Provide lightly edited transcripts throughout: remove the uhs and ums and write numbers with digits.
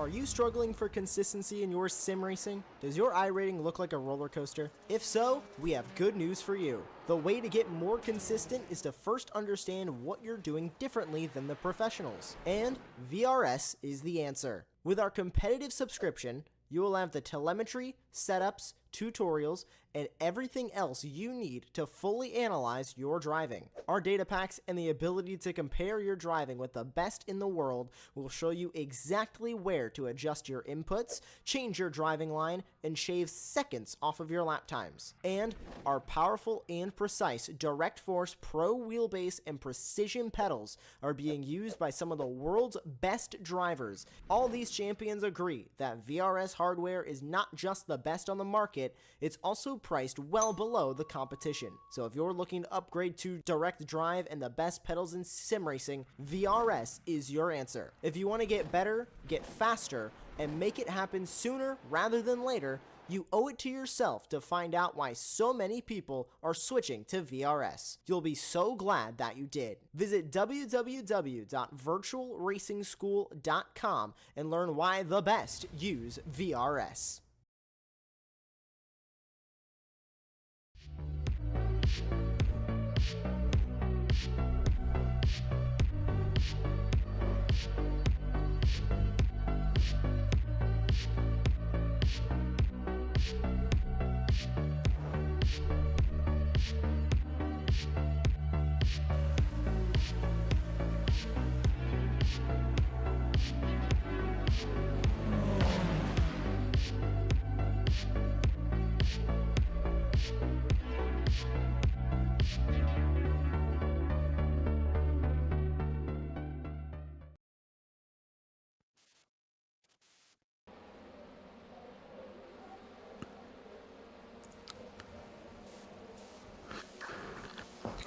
Are you struggling for consistency in your sim racing? Does your iRating look like a roller coaster? If so, we have good news for you. The way to get more consistent is to first understand what you're doing differently than the professionals. And VRS is the answer. With our competitive subscription, you will have the telemetry, setups, tutorials, and everything else you need to fully analyze your driving. Our data packs and the ability to compare your driving with the best in the world will show you exactly where to adjust your inputs, change your driving line, and shave seconds off of your lap times. And our powerful and precise Direct Force Pro wheelbase and precision pedals are being used by some of the world's best drivers. All these champions agree that VRS hardware is not just the best on the market, it's also priced well below the competition. So if you're looking to upgrade to direct drive and the best pedals in sim racing, VRS is your answer. If you want to get better, get faster, and make it happen sooner rather than later, you owe it to yourself to find out why so many people are switching to VRS. You'll be so glad that you did. Visit www.virtualracingschool.com and learn why the best use VRS.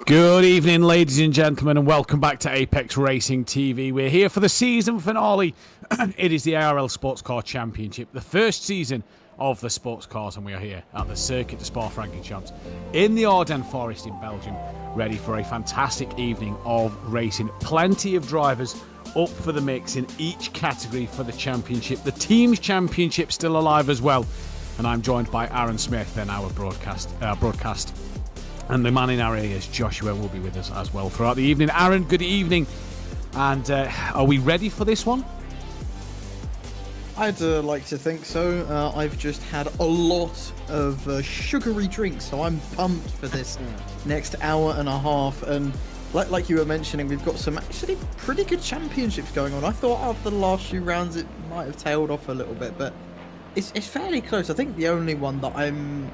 Good evening, ladies and gentlemen, and welcome back to Apex Racing TV. We're here for the season finale. It is the ARL Sportscar Championship, the first season of the Sportscars, and we are here at the Circuit de Spa Francorchamps in the Ardennes Forest in Belgium, ready for a fantastic evening of racing. Plenty of drivers up for the mix in each category for the championship. The team's championship still alive as well, and I'm joined by Aaron Smith and our broadcast. And the man in our ears, Joshua, will be with us as well throughout the evening. Aaron, good evening. And are we ready for this one? I'd like to think so. I've just had a lot of sugary drinks, so I'm pumped for this next hour and a half. And like you were mentioning, we've got some actually pretty good championships going on. I thought after the last few rounds it might have tailed off a little bit, but it's fairly close. I think the only one that I'm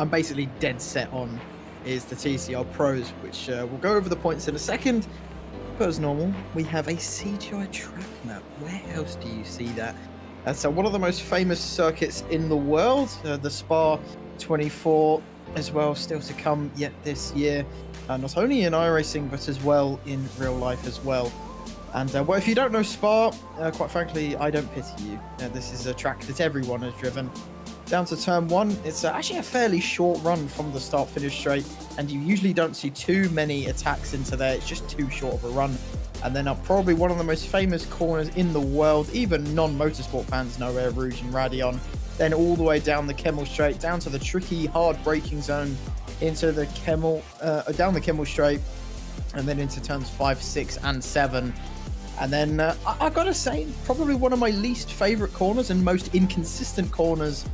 basically dead set on is the TCR Pros, which we'll go over the points in a second. But as normal, we have a CGI track map. Where else do you see that? That's one of the most famous circuits in the world, the Spa 24 as well, still to come yet this year. Not only in iRacing, but as well in real life as well. And well, if you don't know Spa, quite frankly, I don't pity you. This is a track that everyone has driven. Down to turn one, it's actually a fairly short run from the start-finish straight, and you usually don't see too many attacks into there. It's just too short of a run. And then up probably one of the most famous corners in the world, even non-motorsport fans know where Rouge and Radion. Then all the way down the Kemmel Straight, down to the tricky, hard braking zone, into the Kemmel, down the Kemmel Straight, and then into turns 5, 6, and 7. And then I've got to say, probably one of my least favourite corners and most inconsistent corners,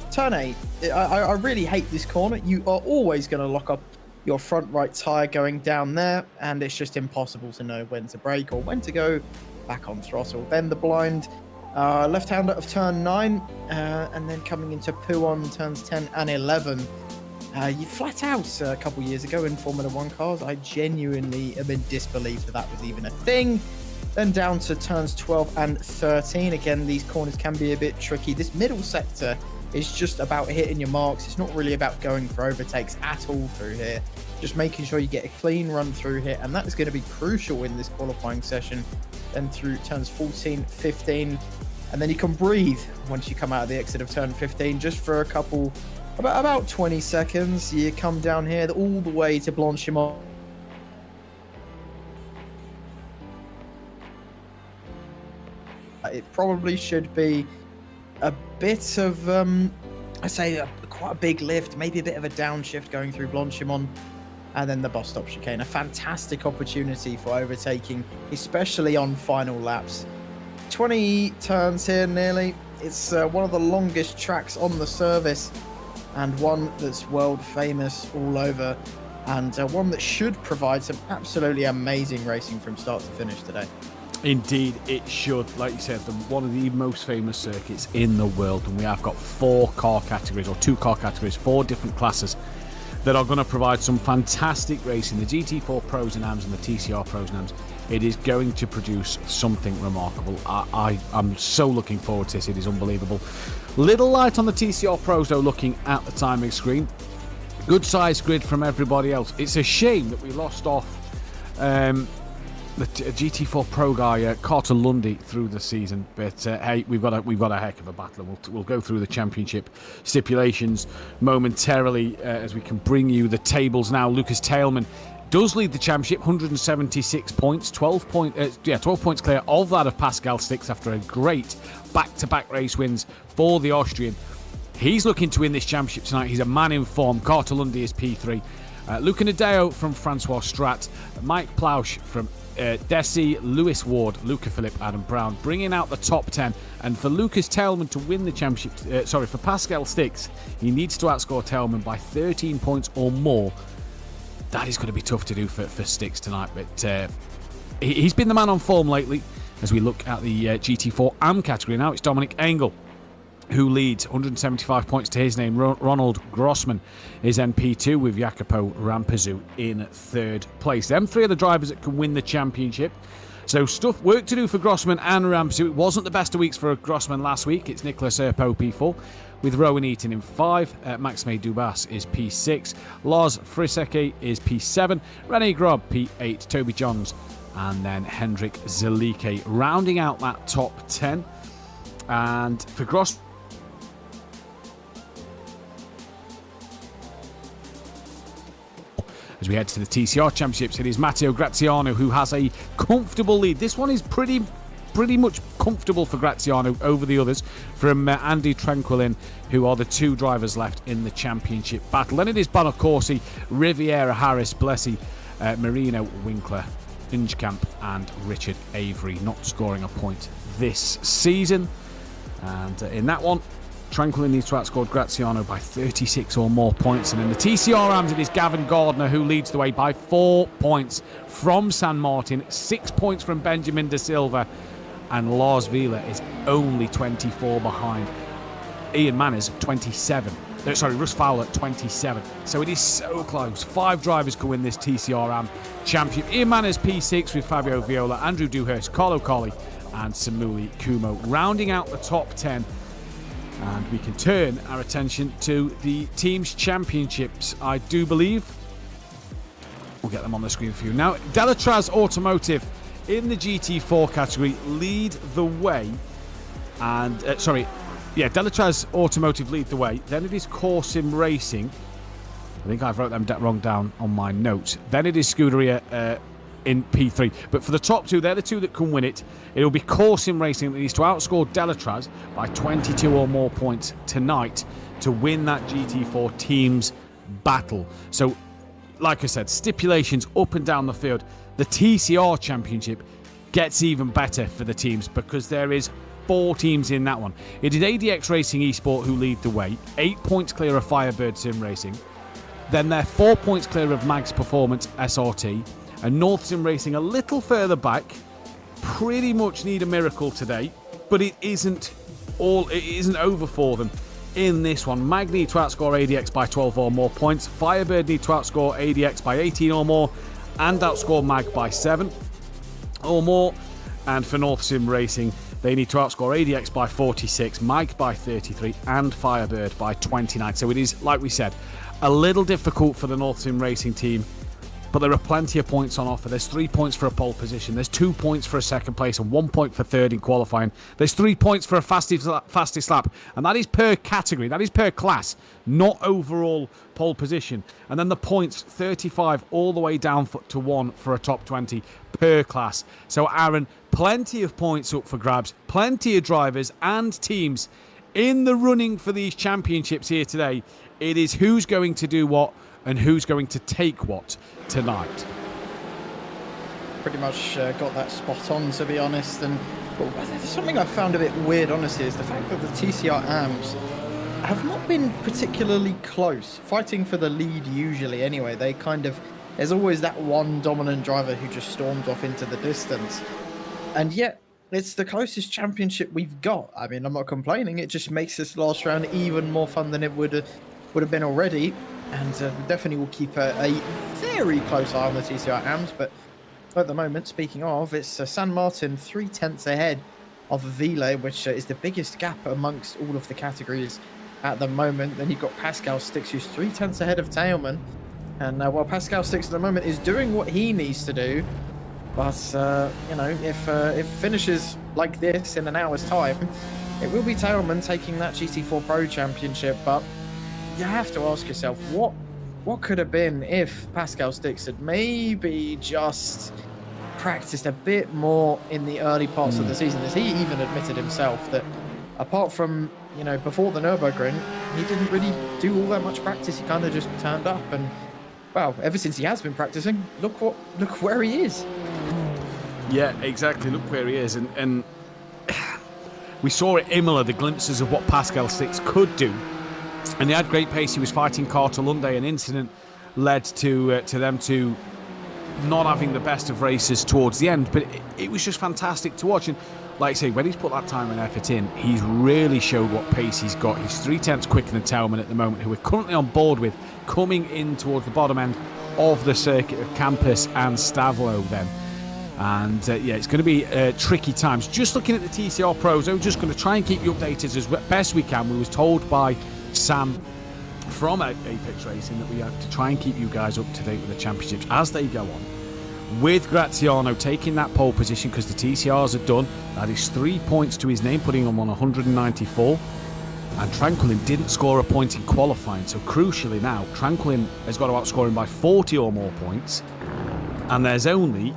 turn 8. I really hate this corner. You are always going to lock up your front right tyre going down there, and it's just impossible to know when to brake or when to go back on throttle. Then the blind left-hander of turn 9, and then coming into Pouon turns 10 and 11. You flat out a couple years ago in Formula 1 cars. I genuinely am in disbelief that was even a thing. Then down to turns 12 and 13. Again, these corners can be a bit tricky. This middle sector is just about hitting your marks. It's not really about going for overtakes at all through here. Just making sure you get a clean run through here, and that is going to be crucial in this qualifying session. Then through turns 14, 15, and then you can breathe once you come out of the exit of turn 15, just for a couple, about 20 seconds. You come down here all the way to Blanchimont. It probably should be a bit of, quite a big lift, maybe a bit of a downshift going through Blanchimont, and then the bus stop chicane. A fantastic opportunity for overtaking, especially on final laps. 20 turns here nearly. It's one of the longest tracks on the service, and one that's world famous all over, and one that should provide some absolutely amazing racing from start to finish today. Indeed, it should. Like you said, one of the most famous circuits in the world, and we have got 4 car categories, or 2 car categories, 4 different classes that are going to provide some fantastic racing. The GT4 Pros and Ams and the TCR Pros and Ams. It is going to produce something remarkable. I'm so looking forward to this. It is unbelievable. Little light on the TCR Pros, though, looking at the timing screen. Good size grid from everybody else. It's a shame that we lost off the GT4 Pro guy, Carter Lundy, through the season, but hey, we've got a heck of a battle, and we'll go through the championship stipulations momentarily as we can bring you the tables now. Lucas Tailman does lead the championship, 176 points, 12 points clear of that of Pascal Stix after a great back-to-back race wins for the Austrian. He's looking to win this championship tonight. He's a man in form. Carter Lundy is P3. Luca Nadeo from Francois Strat, Mike Plausch from Desi, Lewis Ward, Luca Philippe, Adam Brown, bringing out the top 10. And for Lucas Tailman to win the championship, for Pascal Stix, he needs to outscore Tailman by 13 points or more. That is going to be tough to do for Stix tonight, but he's been the man on form lately. As we look at the GT4 AM category now, it's Dominic Engel who leads, 175 points to his name. Ronald Grossman is NP2 with Jacopo Rampazzu in 3rd place. Them 3 are the drivers that can win the championship. So work to do for Grossman and Rampazzu. It wasn't the best of weeks for Grossman last week. It's Nicolas Erpo P4 with Rowan Eaton in 5. Maxime Dubas is P6. Lars Friseke is P7. René Grob P8. Toby Johns and then Hendrik Zelike rounding out that top 10. And for Grossman, as we head to the TCR Championships, it is Matteo Graziano who has a comfortable lead. This one is pretty much comfortable for Graziano over the others, from Andy Tranquillin, who are the 2 drivers left in the championship battle. Then it is Bonacorsi, Riviera, Harris, Blessy, Marino, Winkler, Ingekamp and Richard Avery not scoring a point this season. And in that one, Tranquillin needs to outscore Graziano by 36 or more points. And in the TCR AMS, it is Gavin Gardner who leads the way by 4 points from San Martin, 6 points from Benjamin Da Silva, and Lars Vila is only 24 behind. Ian Manners, 27. Russ Fowler, 27. So it is so close. 5 drivers can win this TCR AM championship. Ian Manners, P6 with Fabio Viola, Andrew Dewhurst, Carlo Colley, and Samuli Kumo rounding out the top 10. And we can turn our attention to the team's championships, I do believe. We'll get them on the screen for you. Now, Delatraz Automotive in the GT4 category lead the way. And, Delatraz Automotive lead the way. Then it is Corsim Racing. I think I've wrote them wrong down on my notes. Then it is Scuderia in P3. But for the top 2, they're the 2 that can win it. It'll be Corsim Racing that needs to outscore Delatraz by 22 or more points tonight to win that GT4 teams battle. So, like I said, stipulations up and down the field. The TCR Championship gets even better for the teams because there is 4 teams in that one. It is ADX Racing Esport who lead the way, 8 points clear of Firebird Sim Racing. Then they're 4 points clear of Mags Performance SRT. And North Sim Racing a little further back. Pretty much need a miracle today, but it isn't over for them in this one. Mag need to outscore ADX by 12 or more points. Firebird need to outscore ADX by 18 or more and outscore Mag by 7 or more. And for North Sim Racing, they need to outscore ADX by 46, Mag by 33 and Firebird by 29. So it is, like we said, a little difficult for the North Sim Racing team. But there are plenty of points on offer. There's 3 points for a pole position. There's 2 points for a second place and 1 point for third in qualifying. There's 3 points for a fastest lap. And that is per category. That is per class, not overall pole position. And then the points, 35 all the way down to 1 for a top 20. per class. So, Aaron, plenty of points up for grabs, plenty of drivers and teams in the running for these championships here today. It is who's going to do what and who's going to take what tonight. Pretty much got that spot on, to be honest. And something I found a bit weird, honestly, is the fact that the TCR AMs have not been particularly close, fighting for the lead usually anyway. They kind of, there's always that one dominant driver who just storms off into the distance. And yet, it's the closest championship we've got. I mean, I'm not complaining. It just makes this last round even more fun than it would have been already. And definitely will keep a very close eye on the TCR AMs. But at the moment, speaking of, it's San Martin 3/10 ahead of Vile, which is the biggest gap amongst all of the categories at the moment. Then you've got Pascal Sticks, who's 3/10 ahead of Tailman. And while Pascal Sticks at the moment is doing what he needs to do, but you know, if finishes like this in an hour's time, it will be Tailman taking that GT4 Pro Championship. But you have to ask yourself, what could have been if Pascal Sticks had maybe just practiced a bit more in the early parts of the season, as he even admitted himself that apart from, you know, before the Nürburgring, he didn't really do all that much practice. He kind of just turned up, and well, ever since he has been practicing, look where he is. Yeah, exactly. Look where he is, and we saw at Imola the glimpses of what Pascal Sticks could do, and he had great pace. He was fighting Carter Lunde. An incident led to them to not having the best of races towards the end, but it was just fantastic to watch. And like I say, when he's put that time and effort in, he's really showed what pace he's got. He's 3/10 quicker than Tailman at the moment, who we're currently on board with, coming in towards the bottom end of the circuit of Campus and Stavlo then. And yeah, it's going to be tricky times. Just looking at the TCR Pros, I'm just going to try and keep you updated as best we can. We was told by Sam from Apex Racing that we have to try and keep you guys up to date with the championships as they go on. With Graziano taking that pole position because the TCRs are done, that is 3 points to his name, putting him on 194. And Tranquillin didn't score a point in qualifying, so crucially now, Tranquillin has got to outscore him by 40 or more points, and there's only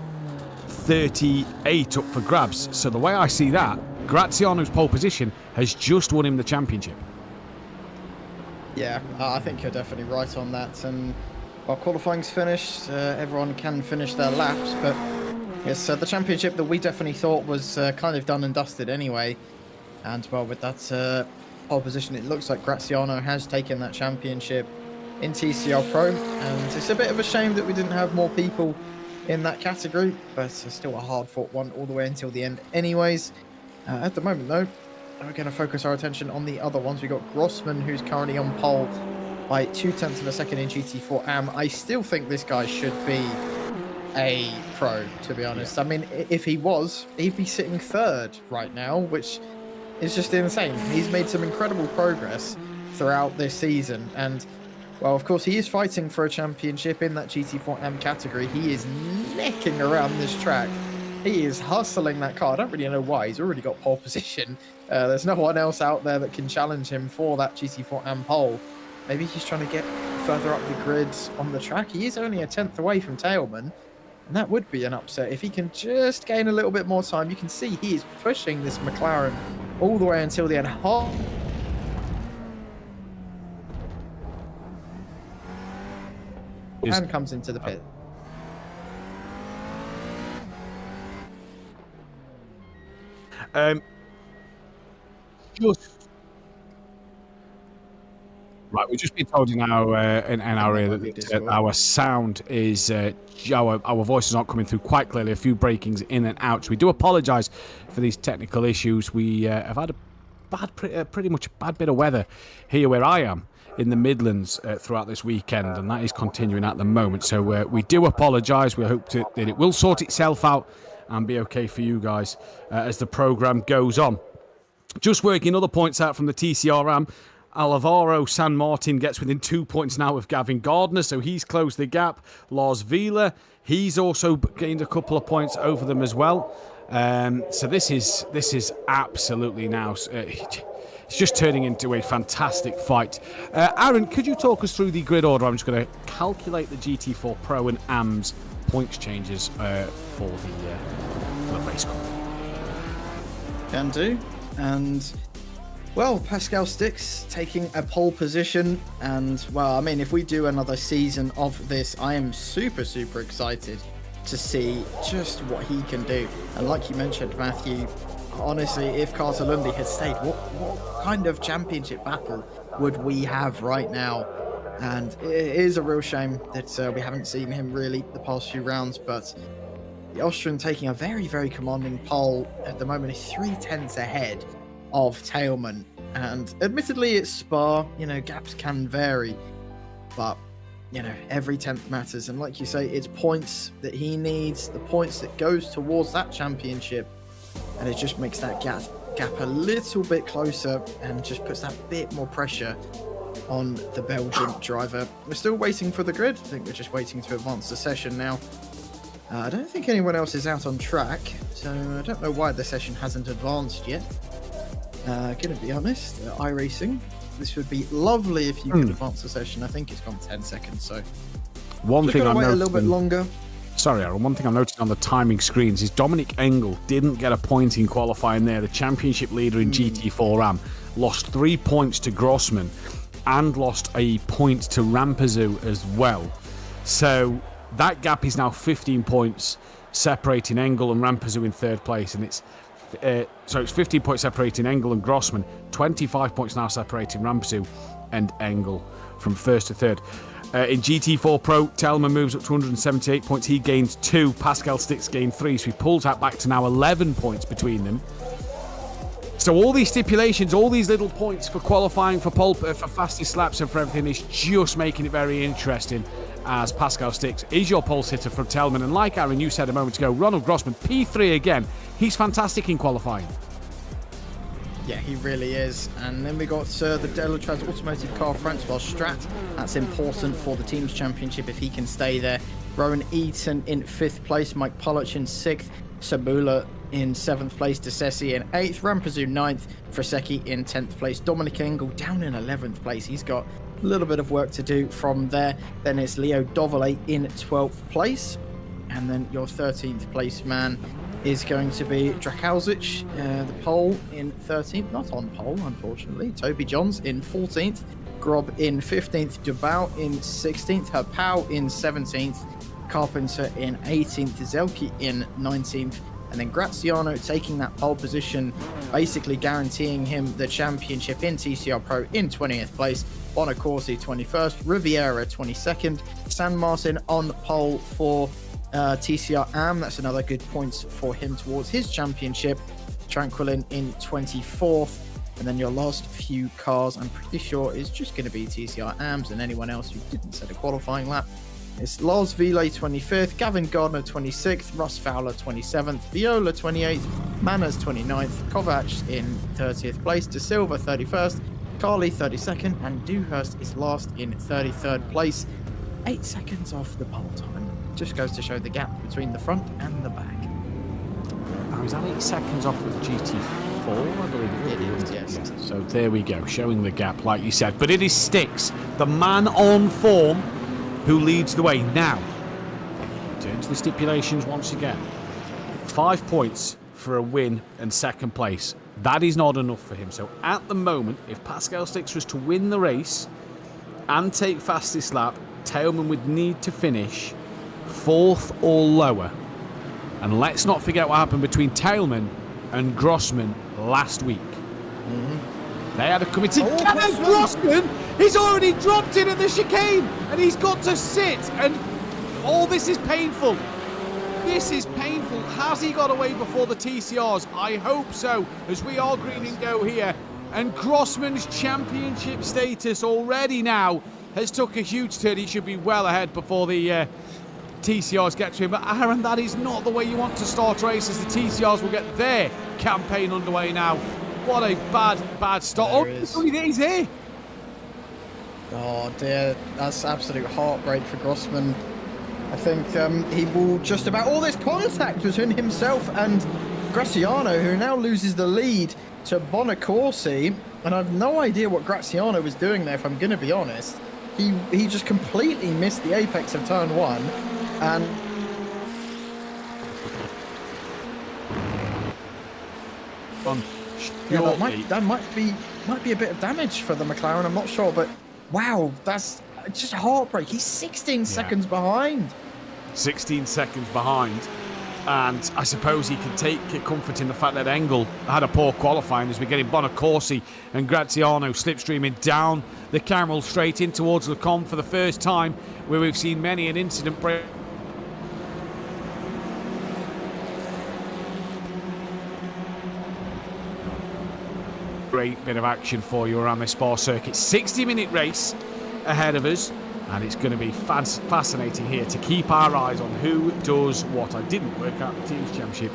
38 up for grabs. So the way I see that, Graziano's pole position has just won him the championship. Yeah, I think you're definitely right on that. And while qualifying's finished, everyone can finish their laps, but it's the championship that we definitely thought was kind of done and dusted anyway. And well, with that pole position, it looks like Graziano has taken that championship in TCR Pro, and it's a bit of a shame that we didn't have more people in that category, but it's still a hard-fought one all the way until the end anyways. At the moment though, we're going to focus our attention on the other ones. We've got Grossman, who's currently on pole by 0.2 of a second in GT4 AM. I still think this guy should be a pro, to be honest. I mean, if he was, he'd be sitting third right now, which is just insane. He's made some incredible progress throughout this season, and well, of course, he is fighting for a championship in that GT4M category. He is necking around this track. He is hustling that car. I don't really know why. He's already got pole position. There's no one else out there that can challenge him for that GT4M pole. Maybe he's trying to get further up the grids on the track. He is only a 10th away from Tailman, and that would be an upset. If he can just gain a little bit more time, you can see he is pushing this McLaren all the way until the end. And comes into the pit. Right, we've just been told in our area that our sound is our voices aren't coming through quite clearly. A few breakings in and out. So we do apologise for these technical issues. We have had pretty much a bad bit of weather here where I am in the Midlands throughout this weekend, and that is continuing at the moment. So we do apologise. We hope that it will sort itself out and be okay for you guys as the programme goes on. Just working other points out from the TCRM. Alvaro San Martin gets within 2 points now of Gavin Gardner, so he's closed the gap. Lars Vila, he's also gained a couple of points over them as well. So this is absolutely now. It's just turning into a fantastic fight. Aaron, could you talk us through the grid order? I'm just going to calculate the GT4 Pro and AMs points changes for the race car. Can do. And, well, Pascal Stix taking a pole position. And, well, I mean, if we do another season of this, I am super, super excited to see just what he can do. And like you mentioned, Matthew, honestly, if Carter Lundy had stayed, what kind of championship battle would we have right now? And it is a real shame that we haven't seen him really the past few rounds, but the Austrian taking a very, very commanding pole at the moment is 3/10 ahead of Tailman. And admittedly, it's Spa, you know, gaps can vary, but, you know, every 10th matters. And like you say, it's points that he needs, the points that goes towards that championship. And it just makes that gap a little bit closer and just puts that bit more pressure on the Belgian driver. We're still waiting for the grid. I think we're just waiting to advance the session now. I don't think anyone else is out on track, so I don't know why the session hasn't advanced yet. Gonna be honest, iRacing, this would be lovely if you could advance the session. I think it's gone 10 seconds, so One thing I'm wait a little bit longer. Sorry, Aaron. One thing I'm noticing on the timing screens is Dominic Engel didn't get a point in qualifying there. The championship leader in GT4 RAM lost 3 points to Grossman and lost a point to Rampazoo as well. So that gap is now 15 points separating Engel and Rampazoo in third place, and it's 15 points separating Engel and Grossman, 25 points now separating Rampazoo and Engel from first to third. In GT4 Pro, Telman moves up to 178 points. He gains 2. Pascal Stix gained 3. So he pulls that back to now 11 points between them. So all these stipulations, all these little points for qualifying for pole, for fastest laps and for everything is just making it very interesting, as Pascal Stix is your pole sitter from Telman. And like Aaron, you said a moment ago, Ronald Grossman, P3 again. He's fantastic in qualifying. Yeah, he really is. And then we got the Delatraz Automotive car, Francois Strat. That's important for the team's championship if he can stay there. Rowan Eaton in 5th place, Mike Pollock in 6th, Sabula in 7th place, DeSessi in 8th, Rampazoo 9th, Frasecki in 10th place, Dominic Engel down in 11th place. He's got a little bit of work to do from there. Then it's Leo Dovalet in 12th place. And then your 13th place man is going to be Drakowicz, the pole in 13th, not on pole, unfortunately. Toby Johns in 14th, Grob in 15th, Dubau in 16th, Herpau in 17th, Carpenter in 18th, Zelke in 19th, and then Graziano taking that pole position, basically guaranteeing him the championship in TCR Pro in 20th place, Bonacorsi 21st, Riviera 22nd, San Martin on pole for TCR AM. That's another good points for him towards his championship. Tranquillin in 24th, and then your last few cars I'm pretty sure is just going to be TCR AMs and anyone else who didn't set a qualifying lap. It's Lars Vile 25th, Gavin Gardner 26th, Russ Fowler 27th, Viola 28th, Manners 29th, Kovac in 30th place, De Silva 31st, Carly 32nd, and Dewhurst is last in 33rd place. 8 seconds off the pole time. Just goes to show the gap between the front and the back. Now, is that 8 seconds off of GT4? I believe it is, yes. So there we go, showing the gap, like you said. But it is Stix, the man on form, who leads the way. Now, turn to the stipulations once again. 5 points for a win and second place. That is not enough for him. So at the moment, if Pascal Stix was to win the race and take fastest lap, Tailman would need to finish 4th or lower. And let's not forget what happened between Tailman and Grossman last week. They had a committee. Grossman! He's already dropped in at the chicane and he's got to sit. And all this is painful. This is painful. Has he got away before the TCRs? I hope so, as we are green and go here. And Grossman's championship status already now has took a huge turn. He should be well ahead before the TCRs get to him. But Aaron, that is not the way you want to start races. The TCRs will get their campaign underway now. What a bad start. He's here. Oh dear, that's absolute heartbreak for Grossman. I think he will just about all this contact between himself and Graziano, who now loses the lead to Bonacorsi. And I've no idea what Graziano was doing there, if I'm going to be honest. He just completely missed the apex of turn 1. And Yeah, shortly. that might be a bit of damage for the McLaren. I'm not sure, but wow, that's just heartbreak. He's 16 seconds behind. 16 seconds behind. And I suppose he can take comfort in the fact that Engel had a poor qualifying as we're getting Bonacorsi and Graziano slipstreaming down the Camel straight in towards Le Combe for the first time, where we've seen many an incident break. Great bit of action for you around the Spa circuit. 60-minute race ahead of us. And it's going to be fascinating here to keep our eyes on who does what. I didn't work out the Teams Championship,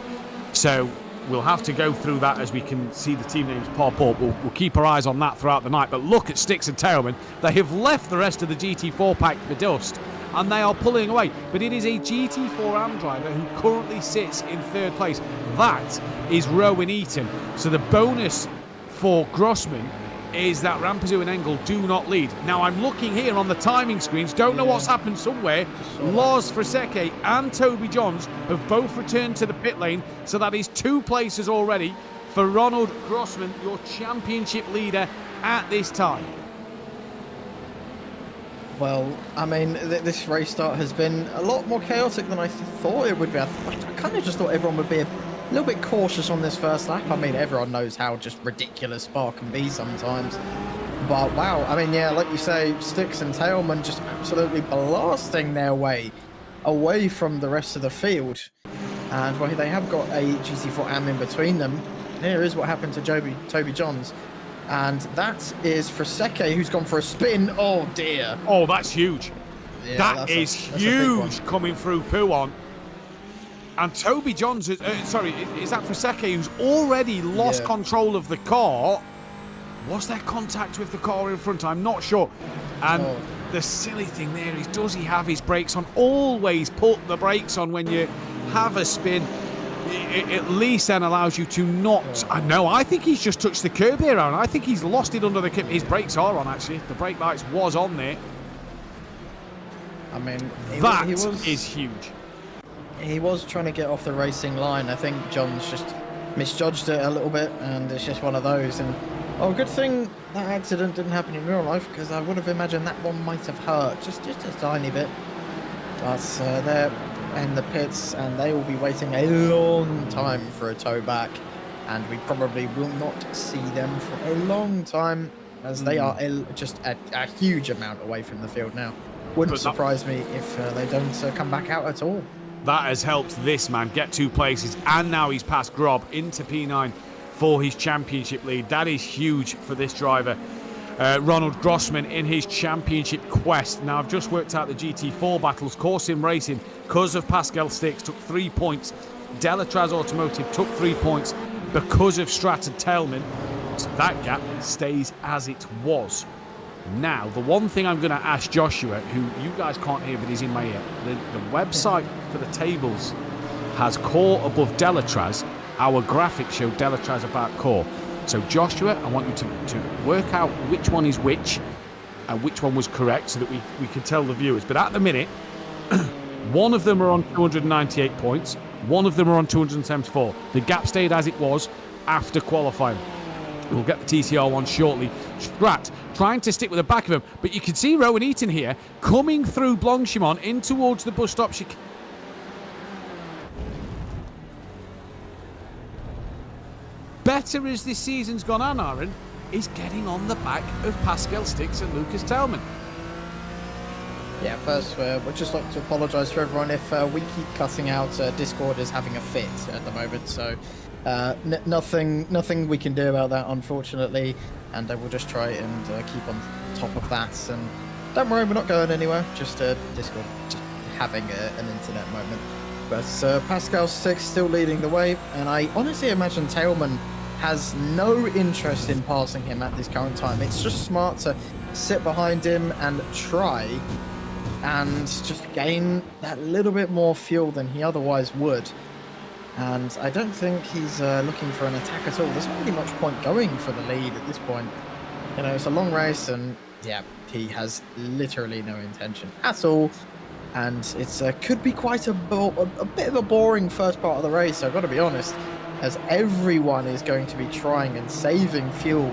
so we'll have to go through that as we can see the team names pop up. We'll keep our eyes on that throughout the night. But look at Sticks and Tailman. They have left the rest of the GT4 pack for dust, and they are pulling away. But it is a GT4 AM driver who currently sits in third place. That is Rowan Eaton. So the bonus for Grossman is that Rampazoo and Engel do not lead. Now I'm looking here on the timing screens, don't know what's happened somewhere. Lars Fraseke and Toby Johns have both returned to the pit lane, so that is 2 places already for Ronald Grossman, your championship leader at this time. Well, I mean, this race start has been a lot more chaotic than I thought it would be. I kind of just thought everyone would be a little bit cautious on this first lap. I mean, everyone knows how just ridiculous Spa can be sometimes. But wow, I mean, yeah, like you say, Sticks and Tailman just absolutely blasting their way away from the rest of the field. And well, they have got a GT4 AM in between them. Here is what happened to Toby Johns. And that is Fraseke, who's gone for a spin. Oh, dear. Oh, that's huge. Yeah, that's huge coming through Pouon. And Toby Johns, is that Fraseke, who's already lost control of the car? Was there contact with the car in front? I'm not sure. And the silly thing there is, does he have his brakes on? Always put the brakes on when you have a spin. It at least then allows you to not... I think he's just touched the curb here, Aaron. I think he's lost it under the curb. His brakes are on, actually. The brake lights was on there. I mean, that is huge. He was trying to get off the racing line. I think John's just misjudged it a little bit, and it's just one of those. And good thing that accident didn't happen in real life, because I would have imagined that one might have hurt just a tiny bit. But they're in the pits, and they will be waiting a long time for a tow back, and we probably will not see them for a long time, as they are just a huge amount away from the field now. Wouldn't surprise me if they don't come back out at all. That has helped this man get 2 places, and now he's passed Grob into P9 for his championship lead. That is huge for this driver, Ronald Grossman, in his championship quest. Now, I've just worked out the GT4 battles. Corsim Racing, because of Pascal Sticks, took 3 points. Delatraz Automotive took 3 points because of Stratton Tailman. So that gap stays as it was. Now, the one thing I'm going to ask Joshua, who you guys can't hear but is in my ear, the website for the tables has Core above Delatraz. Our graphics show Delatraz about Core. So Joshua, I want you to work out which one is which and which one was correct, so that we can tell the viewers. But at the minute, one of them are on 298 points, one of them are on 274. The gap stayed as it was after qualifying. We'll get the TCR one shortly. Strat trying to stick with the back of him, but you can see Rowan Eaton here coming through Blanchimont in towards the bus stop. Better as this season's gone on, Aaron, is getting on the back of Pascal Sticks and Lucas Tailman. Yeah, first, we'd just like to apologise for everyone if we keep cutting out. Discord is having a fit at the moment, so nothing we can do about that, unfortunately, and we'll just try and keep on top of that. And don't worry, we're not going anywhere, just Discord just having an internet moment. But Pascal Sticks still leading the way, and I honestly imagine Tailman has no interest in passing him at this current time. It's just smart to sit behind him and try and just gain that little bit more fuel than he otherwise would. And I don't think he's looking for an attack at all. There's not really much point going for the lead at this point. You know, it's a long race, and yeah, he has literally no intention at all. And it's could be quite a bit of a boring first part of the race, I've got to be honest. as everyone is going to be trying and saving fuel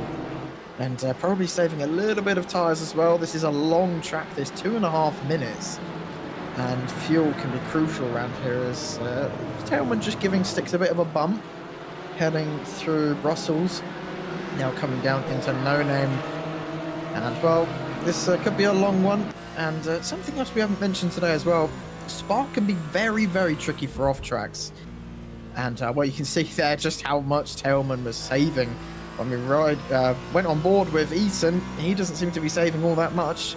and probably saving a little bit of tyres as well. This is a long track, there's 2.5 minutes, and fuel can be crucial around here as Tailman just giving Sticks a bit of a bump, heading through Brussels, now coming down into No Name, and well, this could be a long one. And something else we haven't mentioned today as well, Spa can be very, very tricky for off tracks. And well, you can see there just how much Tailman was saving when we went on board with Eaton. He doesn't seem to be saving all that much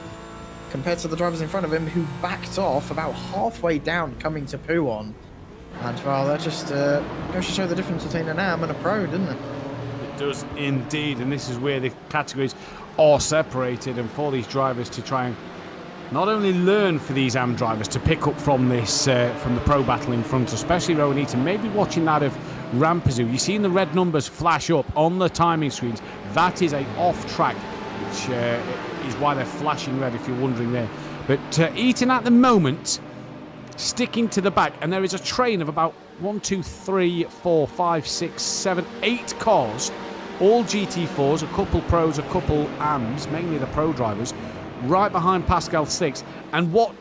compared to the drivers in front of him, who backed off about halfway down coming to Puon. And well, that just goes to show the difference between an AM and a pro, doesn't it? It does indeed, and this is where the categories are separated, and for these drivers to try and not only learn for these AM drivers to pick up from this, from the pro battle in front, especially Rowan Eaton, maybe watching that of Rampazoo. You've seen the red numbers flash up on the timing screens. That is a off track, which is why they're flashing red, if you're wondering there. But Eaton at the moment, sticking to the back, and there is a train of about 1, 2, 3, 4, 5, 6, 7, 8 cars, all GT4s, a couple pros, a couple AMs, mainly the pro drivers, right behind Pascal Sticks. And what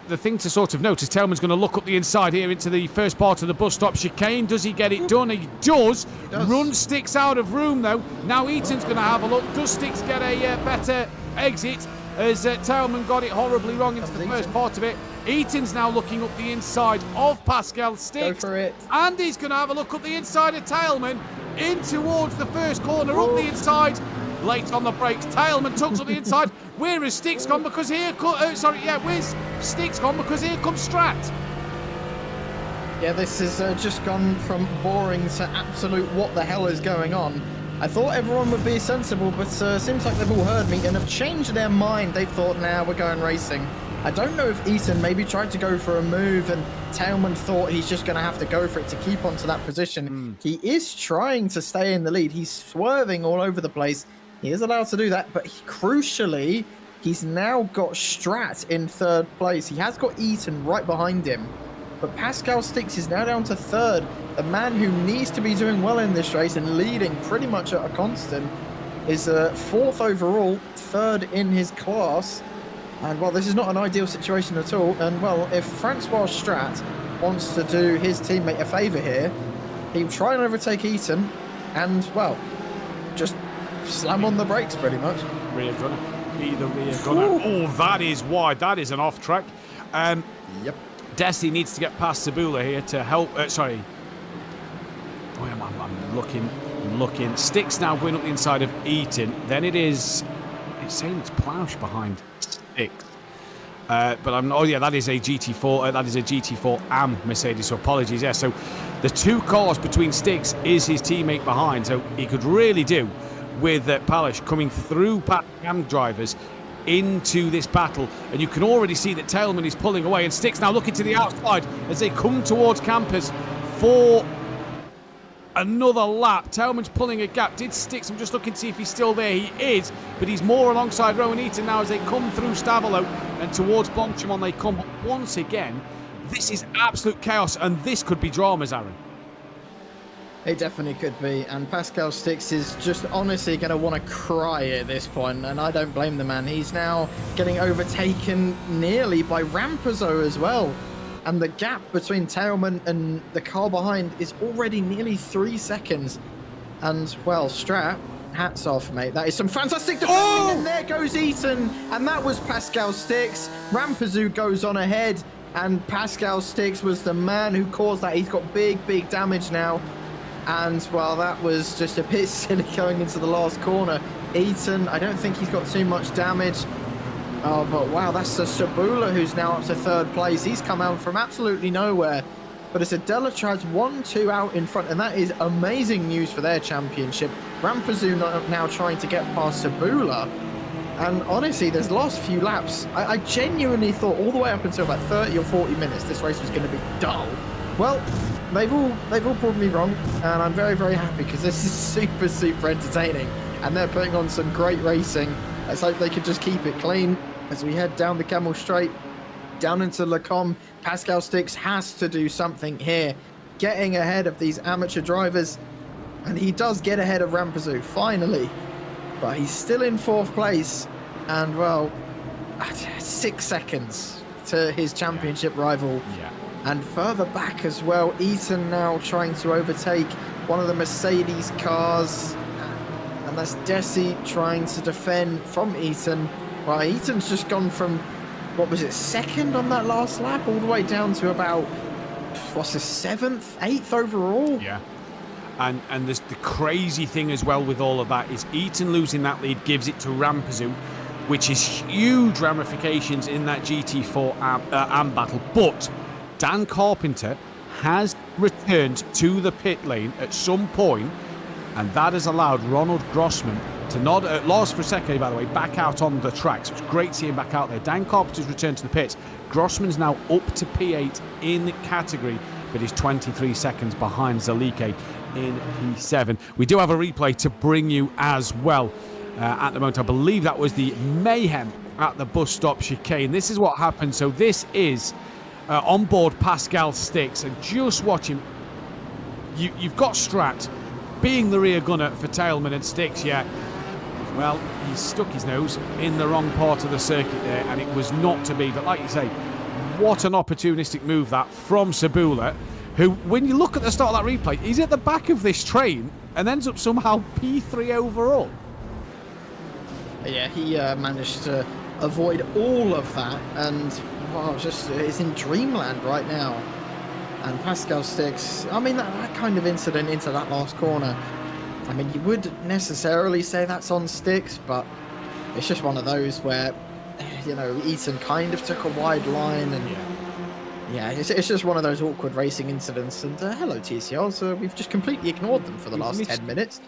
the thing to sort of note is Tailman's going to look up the inside here into the first part of the bus stop chicane. Does he get it done? He does. Run Sticks out of room though. Now Eaton's going to have a look. Does Sticks get a better exit, as Tailman got it horribly wrong into the first part of it? Eaton's now looking up the inside of Pascal Sticks. Go for it. And he's going to have a look up the inside of Tailman in towards the first corner, up the inside. Late on the brakes, Tailman tucks up the inside. Where is Sticks gone? Because here, where's Sticks gone? Because here comes Strat. Yeah, this has just gone from boring to absolute what the hell is going on. I thought everyone would be sensible, but seems like they've all heard me and have changed their mind. They've thought, nah, we're going racing. I don't know if Eaton maybe tried to go for a move and Tailman thought he's just going to have to go for it to keep onto that position. He is trying to stay in the lead. He's swerving all over the place. He is allowed to do that, but crucially, he's now got Strat in third place. He has got Eaton right behind him, but Pascal Sticks is now down to third. The man who needs to be doing well in this race and leading pretty much at a constant is fourth overall, third in his class. And well, this is not an ideal situation at all. And well, if Francois Strat wants to do his teammate a favour here, he'll try and overtake Eaton and well, just slam on the brakes pretty much. Rear gunner. Be the rear gunner. Oh, that is wide. That is an off track. Yep. Desi needs to get past Sabula here to help. Sorry. Oh, I'm looking. Sticks now going up the inside of Eaton. Then it's saying it's Ploush behind Sticks. But I'm. Oh yeah, that is a GT4. That is a GT4 AM Mercedes. So apologies. Yeah. So the two cars between Sticks is his teammate behind. So he could really do with Palash coming through AM drivers into this battle, and you can already see that Tailman is pulling away, and Sticks now looking to the outside as they come towards campus for another lap. Tailman's pulling a gap. Did Sticks? I'm just looking to see if he's still there. He is, but he's more alongside Rowan Eaton now as they come through Stavolo and towards Blanchimont they come. But once again, this is absolute chaos, and this could be dramas, Aaron. It definitely could be, and Pascal Sticks is just honestly going to want to cry at this point, and I don't blame the man. He's now getting overtaken nearly by Rampazzo as well, and the gap between Tailman and the car behind is already nearly 3 seconds. And well, Strat, hats off, mate. That is some fantastic defending, and there goes Eaton, and that was Pascal Sticks. Rampazzo goes on ahead, and Pascal Sticks was the man who caused that. He's got big damage now. And, well, that was just a bit silly going into the last corner. Eaton, I don't think he's got too much damage. Oh, but wow, that's a Sabula who's now up to third place. He's come out from absolutely nowhere. But it's a Delatraz 1-2 out in front, and that is amazing news for their championship. Rampazoo now trying to get past Sabula. And honestly, there's last few laps, I genuinely thought all the way up until about 30 or 40 minutes, this race was going to be dull. Well, they've all proved me wrong, and I'm very happy because this is super entertaining, and they're putting on some great racing. Let's hope they can just keep it clean as we head down the Camel Straight, down into Le Com. Pascal Sticks has to do something here. getting ahead of these amateur drivers. And he does get ahead of Rampazoo, finally. But he's still in 4th place. And, well, 6 seconds to his championship rival. Yeah. And further back as well, Eaton now trying to overtake one of the Mercedes cars. And that's Desi trying to defend from Eaton. Well, Eaton's just gone from, what was it, 2nd on that last lap, all the way down to about, what's this, 7th, 8th overall? Yeah. And there's the crazy thing as well with all of that is Eaton losing that lead gives it to Rampazoo, which is huge ramifications in that GT4 AM battle. But Dan Carpenter has returned to the pit lane at some point, and that has allowed Ronald Grossman to not lost for a second, by the way, back out on the track. So it's great to see him back out there. Dan Carpenter's returned to the pits. Grossman's now up to P8 in the category, but he's 23 seconds behind Zalike in P7. We do have a replay to bring you as well. At the moment, I believe that was the mayhem at the bus stop chicane. This is what happened. So this is on board Pascal Sticks, and just watch him. You've got Strat being the rear gunner for Tailman and Sticks. Yeah, well, he's stuck his nose in the wrong part of the circuit there, and it was not to be. But like you say, what an opportunistic move that from Sabula, who, when you look at the start of that replay, he's at the back of this train and ends up somehow P3 overall. Yeah, he managed to avoid all of that, and well, just is in dreamland right now. And Pascal Sticks, I mean, that kind of incident into that last corner, I mean, you would necessarily say that's on Sticks, but it's just one of those where, you know, Eaton kind of took a wide line, and yeah, it's just one of those awkward racing incidents. And hello, TCRs, we've just completely ignored them for the last 10 minutes.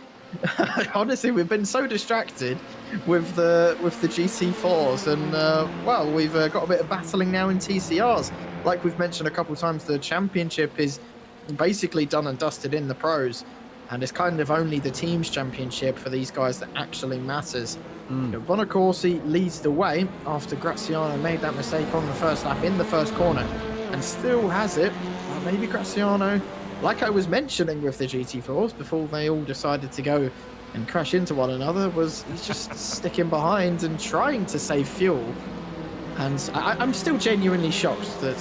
Honestly, we've been so distracted with the GT4s, and well, we've got a bit of battling now in TCRs. Like we've mentioned a couple of times, the championship is basically done and dusted in the pros, and it's kind of only the teams championship for these guys that actually matters. Bonacorsi leads the way after Graziano made that mistake on the first lap in the first corner, and still has it. Maybe Graziano, like I was mentioning with the GT4s before they all decided to go and crash into one another, was he's just sticking behind and trying to save fuel. And I'm still genuinely shocked that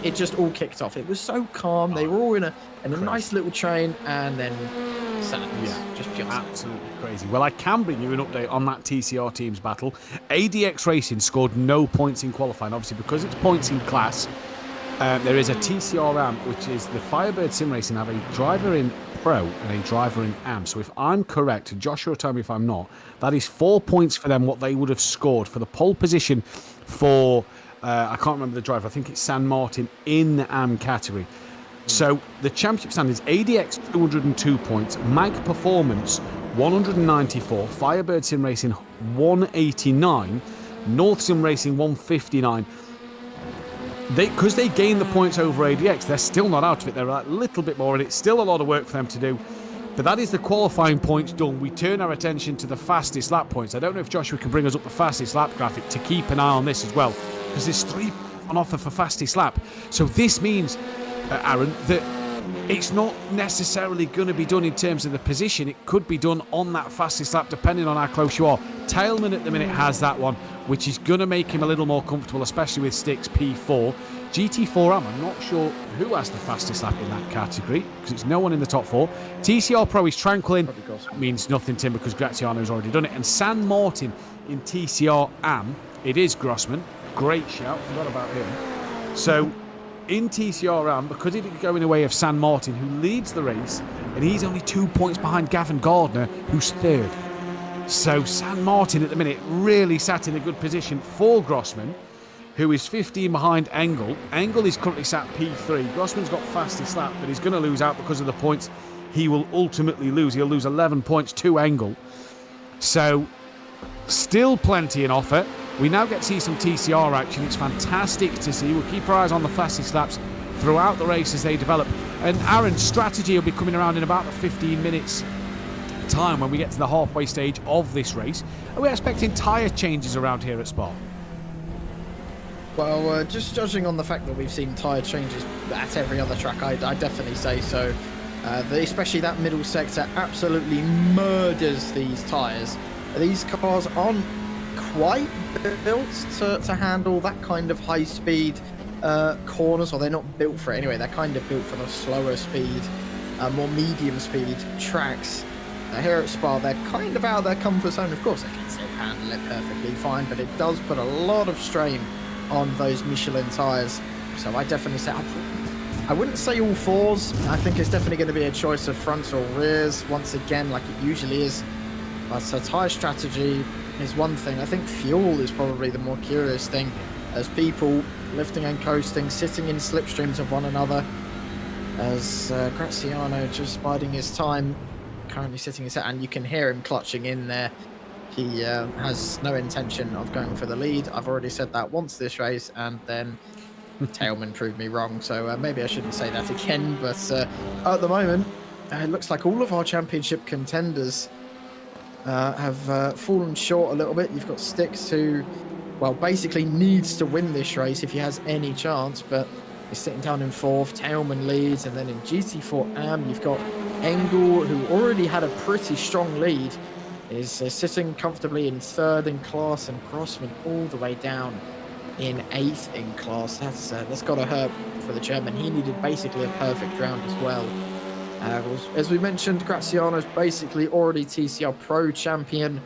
it just all kicked off. It was so calm. They were all in a nice little train, and then just pure absolutely crazy. Well, I can bring you an update on that TCR teams battle. ADX Racing scored no points in qualifying, obviously because it's points in class. There is a TCR AM, which is the Firebird Sim Racing have a driver in Pro and a driver in AM. So if I'm correct, Joshua will tell me if I'm not, that is 4 points for them, what they would have scored for the pole position for, I can't remember the driver, I think it's San Martin in the AM category. So the championship stand is ADX 202 points, Mag Performance 194, Firebird Sim Racing 189, North Sim Racing 159. Because they gained the points over ADX, they're still not out of it. They're a little bit more, and it's still a lot of work for them to do. But that is the qualifying points done. We turn our attention to the fastest lap points. I don't know if Joshua can bring us up the fastest lap graphic to keep an eye on this as well, because there's 3 on offer for fastest lap. So this means, Aaron, that it's not necessarily going to be done in terms of the position. It could be done on that fastest lap, depending on how close you are. Tailman at the minute has that one, which is going to make him a little more comfortable, especially with Sticks P4. GT4 AM, I'm not sure who has the fastest lap in that category, because it's no one in the top 4. TCR Pro is Tranquil in, means nothing, Tim, because Graziano's already done it. And San Martin in TCR AM, it is Grossman. Great shout, forgot about him. So in TCR AM, because he didn't go in the way of San Martin, who leads the race, and he's only 2 points behind Gavin Gardner, who's 3rd. So San Martin at the minute really sat in a good position for Grossman, who is 15 behind Engel. Engel is currently sat P3. Grossman's got fastest lap, but he's going to lose out because of the points he will ultimately lose. He'll lose 11 points to Engel. So still plenty in offer. We now get to see some TCR action. It's fantastic to see. We'll keep our eyes on the fastest laps throughout the race as they develop. And Aaron's strategy will be coming around in about 15 minutes time when we get to the halfway stage of this race. Are we expecting tyre changes around here at Spa? Well, just judging on the fact that we've seen tyre changes at every other track, I definitely say so. Especially that middle sector absolutely murders these tyres. These cars aren't quite built to handle that kind of high-speed corners, or they're not built for it anyway. They're kind of built for the slower speed, more medium-speed tracks. Here at Spa, they're kind of out of their comfort zone. Of course, they can still handle it perfectly fine, but it does put a lot of strain on those Michelin tyres. So I definitely say, I wouldn't say all fours. I think it's definitely going to be a choice of fronts or rears, once again, like it usually is. But tyre strategy is one thing. I think fuel is probably the more curious thing, as people lifting and coasting, sitting in slipstreams of one another, as Graziano just biding his time, currently sitting his head, and you can hear him clutching in there. He has no intention of going for the lead. I've already said that once this race, and then Tailman proved me wrong, so maybe I shouldn't say that again. But at the moment, it looks like all of our championship contenders have fallen short a little bit. You've got Sticks, who, well, basically needs to win this race if he has any chance, but he's sitting down in 4th. Tailman leads, and then in GT4 AM, you've got Engel, who already had a pretty strong lead, is sitting comfortably in 3rd in class, and Grossman all the way down in 8th in class. That's got to hurt for the German. He needed basically a perfect round as well. As we mentioned, Graziano's basically already TCR Pro champion.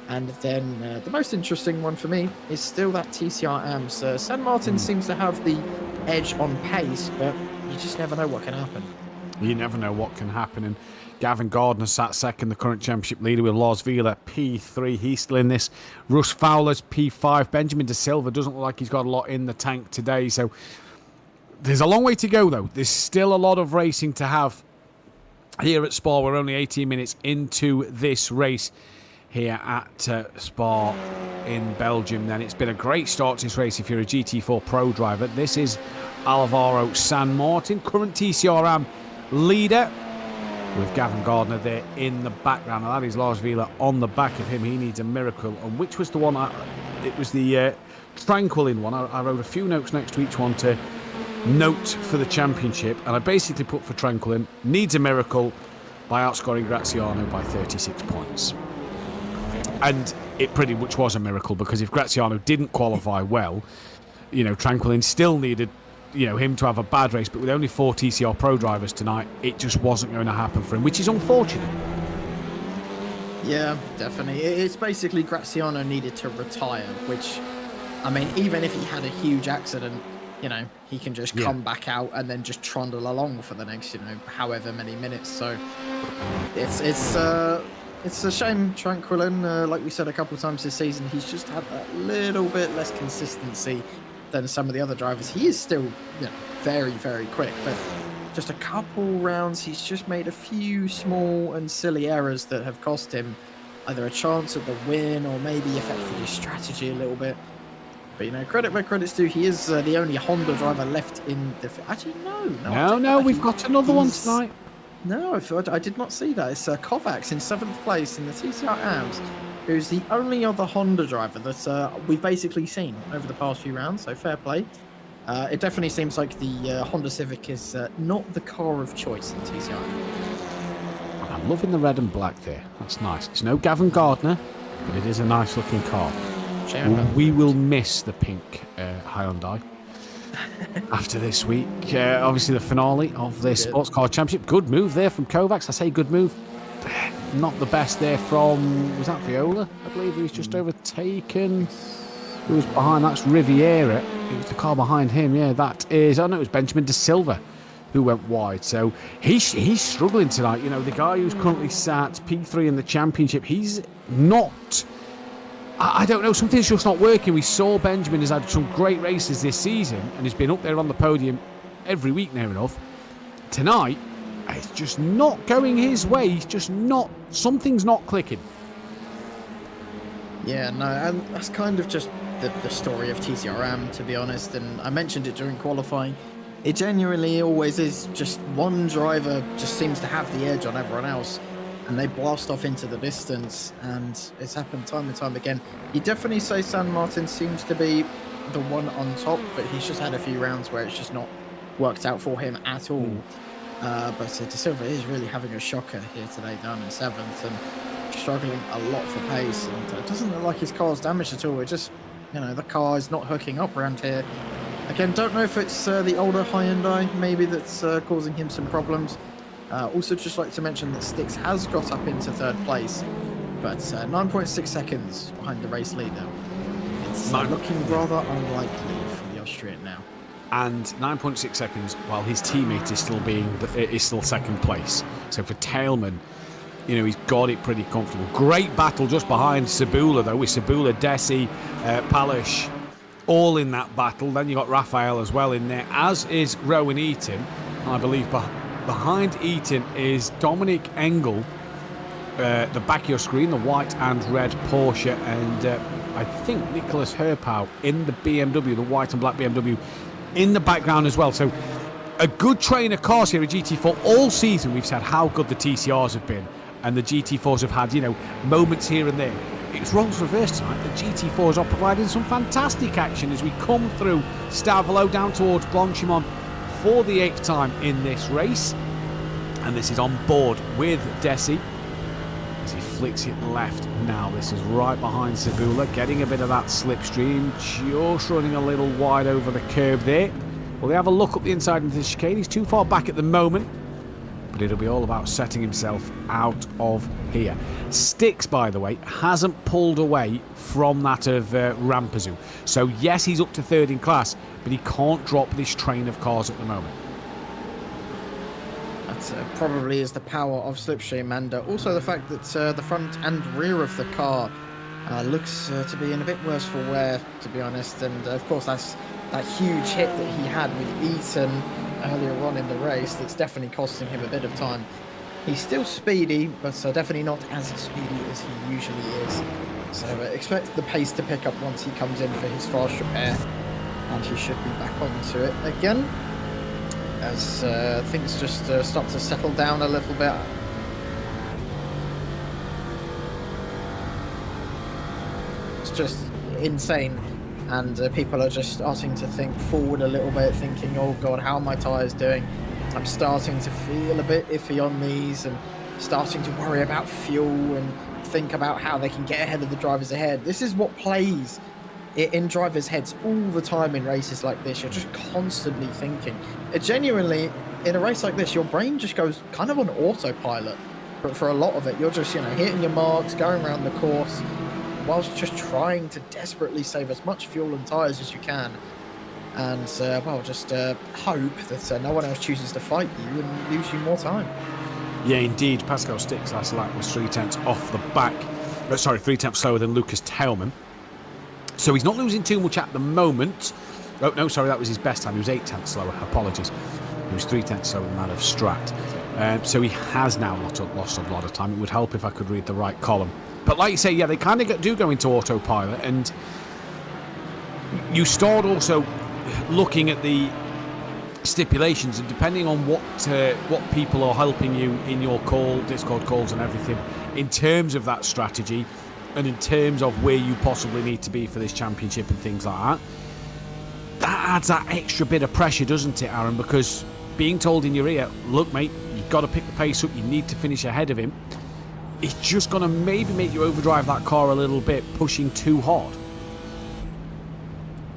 And then the most interesting one for me is still that TCR AMS. San Martin seems to have the edge on pace, but you just never know what can happen. You never know what can happen. And Gavin Gardner sat second, the current championship leader, with Lars Vila P3. He's still in this. Russ Fowler's P5. Benjamin De Silva doesn't look like he's got a lot in the tank today. So there's a long way to go, though. There's still a lot of racing to have here at Spa. We're only 18 minutes into this race here at Spa in Belgium. Then it's been a great start to this race if you're a GT4 Pro driver. This is Alvaro San Martin, current TCRM leader, with Gavin Gardner there in the background. And that is Lars Vila on the back of him. He needs a miracle. And which was the one? It was the Tranquilin one. I wrote a few notes next to each one to note for the championship, and I basically put for Tranquilin, needs a miracle by outscoring Graziano by 36 points. And it pretty much was a miracle, because if Graziano didn't qualify well, Tranquilin still needed him to have a bad race, but with only 4 TCR Pro drivers tonight, it just wasn't going to happen for him, which is unfortunate. Yeah, definitely. It's basically Graziano needed to retire, which, I mean, even if he had a huge accident, he can just come back out and then just trundle along for the next, however many minutes. So it's a shame, Tranquilin, like we said a couple of times this season, he's just had that little bit less consistency than some of the other drivers. He is still, very, very quick, but just a couple rounds, he's just made a few small and silly errors that have cost him either a chance at the win or maybe affected his strategy a little bit. But, credit where credit's due, he is the only Honda driver left in the... Actually, no, we've got another one tonight. No, I did not see that. It's Kovacs in 7th place in the TCR AMS, who's the only other Honda driver that we've basically seen over the past few rounds, so fair play. It definitely seems like the Honda Civic is not the car of choice in TCR. I'm loving the red and black there. That's nice. It's no Gavin Gardner, but it is a nice looking car. We will miss the pink Hyundai after this week. Obviously, the finale of the Sportscar Championship. Good move there from Kovacs. I say good move. Not the best there from... Was that Viola? I believe he was just overtaken. Who was behind? That's Riviera. It was the car behind him. Yeah, that is... Oh, no, it was Benjamin De Silva who went wide. So he's struggling tonight. The guy who's currently sat P3 in the championship, he's not... I don't know, something's just not working. We saw Benjamin has had some great races this season and he's been up there on the podium every week near enough. Tonight, it's just not going his way. He's just not... Something's not clicking. Yeah, no, and that's kind of just the story of TCRM, to be honest. And I mentioned it during qualifying. It genuinely always is just one driver just seems to have the edge on everyone else. And they blast off into the distance, and it's happened time and time again. You definitely say San Martin seems to be the one on top, but he's just had a few rounds where it's just not worked out for him at all. But De Silva is really having a shocker here today, down in 7th and struggling a lot for pace. And it doesn't look like his car's damaged at all. It just, the car is not hooking up around here. Again, don't know if it's the older Hyundai maybe that's causing him some problems. Also, just like to mention that Styx has got up into 3rd place, but 9.6 seconds behind the race leader. It's looking rather unlikely for the Austrian now. And 9.6 seconds while his teammate is still 2nd place. So for Tailman, he's got it pretty comfortable. Great battle just behind Sabula, though, with Sabula, Desi, Palish, all in that battle. Then you got Raphael as well in there, as is Rowan Eaton. I believe behind Eaton is Dominic Engel, the back of your screen, the white and red Porsche, and I think Nicholas Herpau in the BMW, the white and black BMW, in the background as well. So a good train of cars here at GT4. All season we've said how good the TCRs have been, and the GT4s have had, moments here and there. It's roles reversed tonight. The GT4s are providing some fantastic action as we come through Stavolo down towards Blanchimont for the 8th time in this race. And this is on board with Desi as he flicks it left now. This is right behind Sabula, getting a bit of that slipstream, just running a little wide over the curb there. Will they have a look up the inside into the chicane? He's too far back at the moment, but it'll be all about setting himself out of here. Styx, by the way, hasn't pulled away from that of Rampazoo. So yes, he's up to 3rd in class, but he can't drop this train of cars at the moment. That probably is the power of Slipstream, and also the fact that the front and rear of the car looks to be in a bit worse for wear, to be honest. And of course, that's that huge hit that he had with Eaton earlier on in the race that's definitely costing him a bit of time. He's still speedy, but definitely not as speedy as he usually is. So expect the pace to pick up once he comes in for his fast repair, and he should be back onto it again as things just start to settle down a little bit. It's just insane, and people are just starting to think forward a little bit, thinking, oh god, how are my tyres doing? I'm starting to feel a bit iffy on these and starting to worry about fuel and think about how they can get ahead of the drivers ahead. This is what plays in drivers' heads all the time in races like this. You're just constantly thinking. Genuinely, in a race like this, your brain just goes kind of on autopilot. But for a lot of it, you're just, hitting your marks, going around the course, whilst just trying to desperately save as much fuel and tyres as you can. And, just hope that no one else chooses to fight you and lose you more time. Yeah, indeed. Pascal Styx last lap was 3/10 off the back. 3/10 slower than Lucas Tailman. So he's not losing too much at the moment. Oh, no, sorry, that was his best time. He was 8/10 slower. Apologies. He was 3/10 slower than that of Strat. So he has now lost a lot of time. It would help if I could read the right column. But like you say, yeah, they kind of do go into autopilot, and you start also looking at the stipulations, and depending on what people are helping you in your Discord calls and everything, in terms of that strategy, and in terms of where you possibly need to be for this championship and things like that, that adds that extra bit of pressure, doesn't it, Aaron? Because being told in your ear, look mate, you've got to pick the pace up, you need to finish ahead of him, it's just going to maybe make you overdrive that car a little bit, pushing too hard.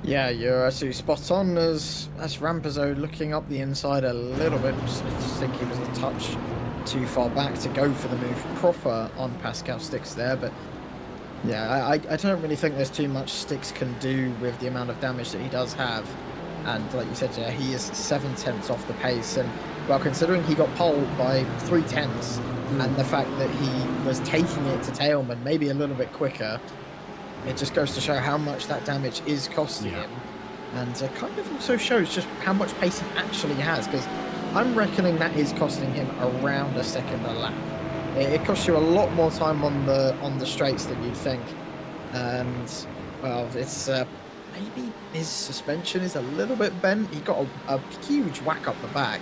Yeah, you're absolutely spot on as Rampazzo looking up the inside a little bit. I just think he was a touch too far back to go for the move proper on Pascal Styx there. But yeah, I don't really think there's too much Styx can do with the amount of damage that he does have. And like you said, yeah, he is 7/10 off the pace. And well, considering he got pole by 3/10, and the fact that he was taking it to Tailman maybe a little bit quicker, it just goes to show how much that damage is costing him, and kind of also shows just how much pace he actually has, because I'm reckoning that is costing him around a second a lap. It costs you a lot more time on the straights than you'd think, and well, it's maybe his suspension is a little bit bent. He got a huge whack up the back,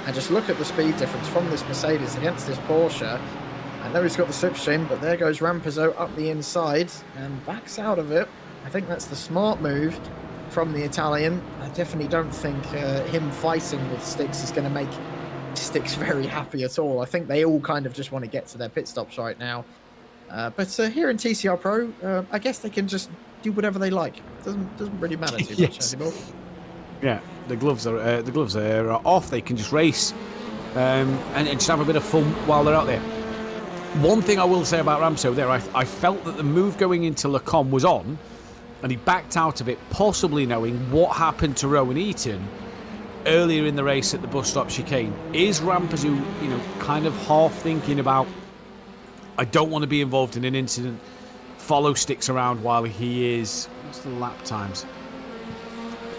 and just look at the speed difference from this Mercedes against this Porsche. I know he's got the slipstream, but there goes Rampazzo up the inside and backs out of it. I think that's the smart move. from the Italian. I definitely don't think him fighting with Sticks is going to make Sticks very happy at all. I think they all kind of just want to get to their pit stops right now. But here in TCR Pro, I guess they can just do whatever they like. Doesn't really matter too much anymore. Yeah, the gloves are off. They can just race and just have a bit of fun while they're out there. One thing I will say about Ramso there, I felt that the move going into Le Combe was on, and he backed out of it, possibly knowing what happened to Rowan Eaton earlier in the race at the bus stop chicane. Is Rampazoo, kind of half thinking about, I don't want to be involved in an incident, follow Sticks around while he is... What's the lap times?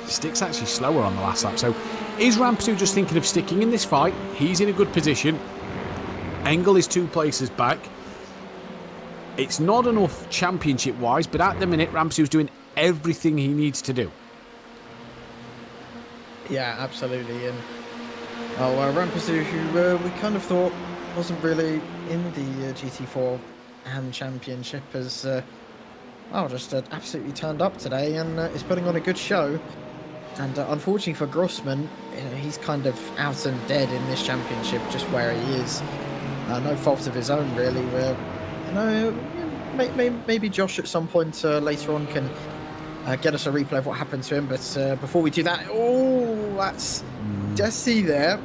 Sticks actually slower on the last lap. So is Rampazoo just thinking of sticking in this fight? He's in a good position. Engel is 2 places back. It's not enough championship-wise, but at the minute, Rampazoo's doing everything he needs to do. Yeah, absolutely. And Rampazoo, who we kind of thought wasn't really in the GT4 AM Championship, has just absolutely turned up today and is putting on a good show. And unfortunately for Grossman, he's kind of out and dead in this championship, just where he is. No fault of his own, really. Maybe Josh at some point later on can get us a replay of what happened to him. But before we do that, that's Desi there,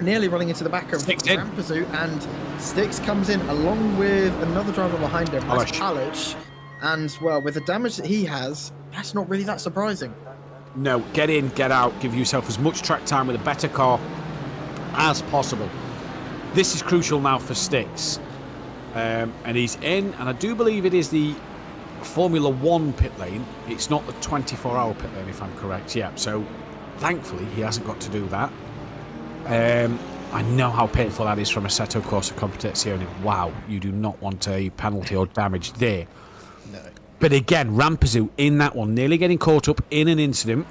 nearly running into the back of Rampazoo, and Sticks comes in along with another driver behind him, that's Palic. And, well, with the damage that he has, that's not really that surprising. No, get in, get out, give yourself as much track time with a better car as possible. This is crucial now for Sticks. And he's in, and I do believe it is the Formula 1 pit lane. It's not the 24-hour pit lane, if I'm correct. Yeah, so thankfully he hasn't got to do that. I know how painful that is from Assetto Corsa Competizione. Wow, you do not want a penalty or damage there. No. But again, Rampazoo in that one, nearly getting caught up in an incident.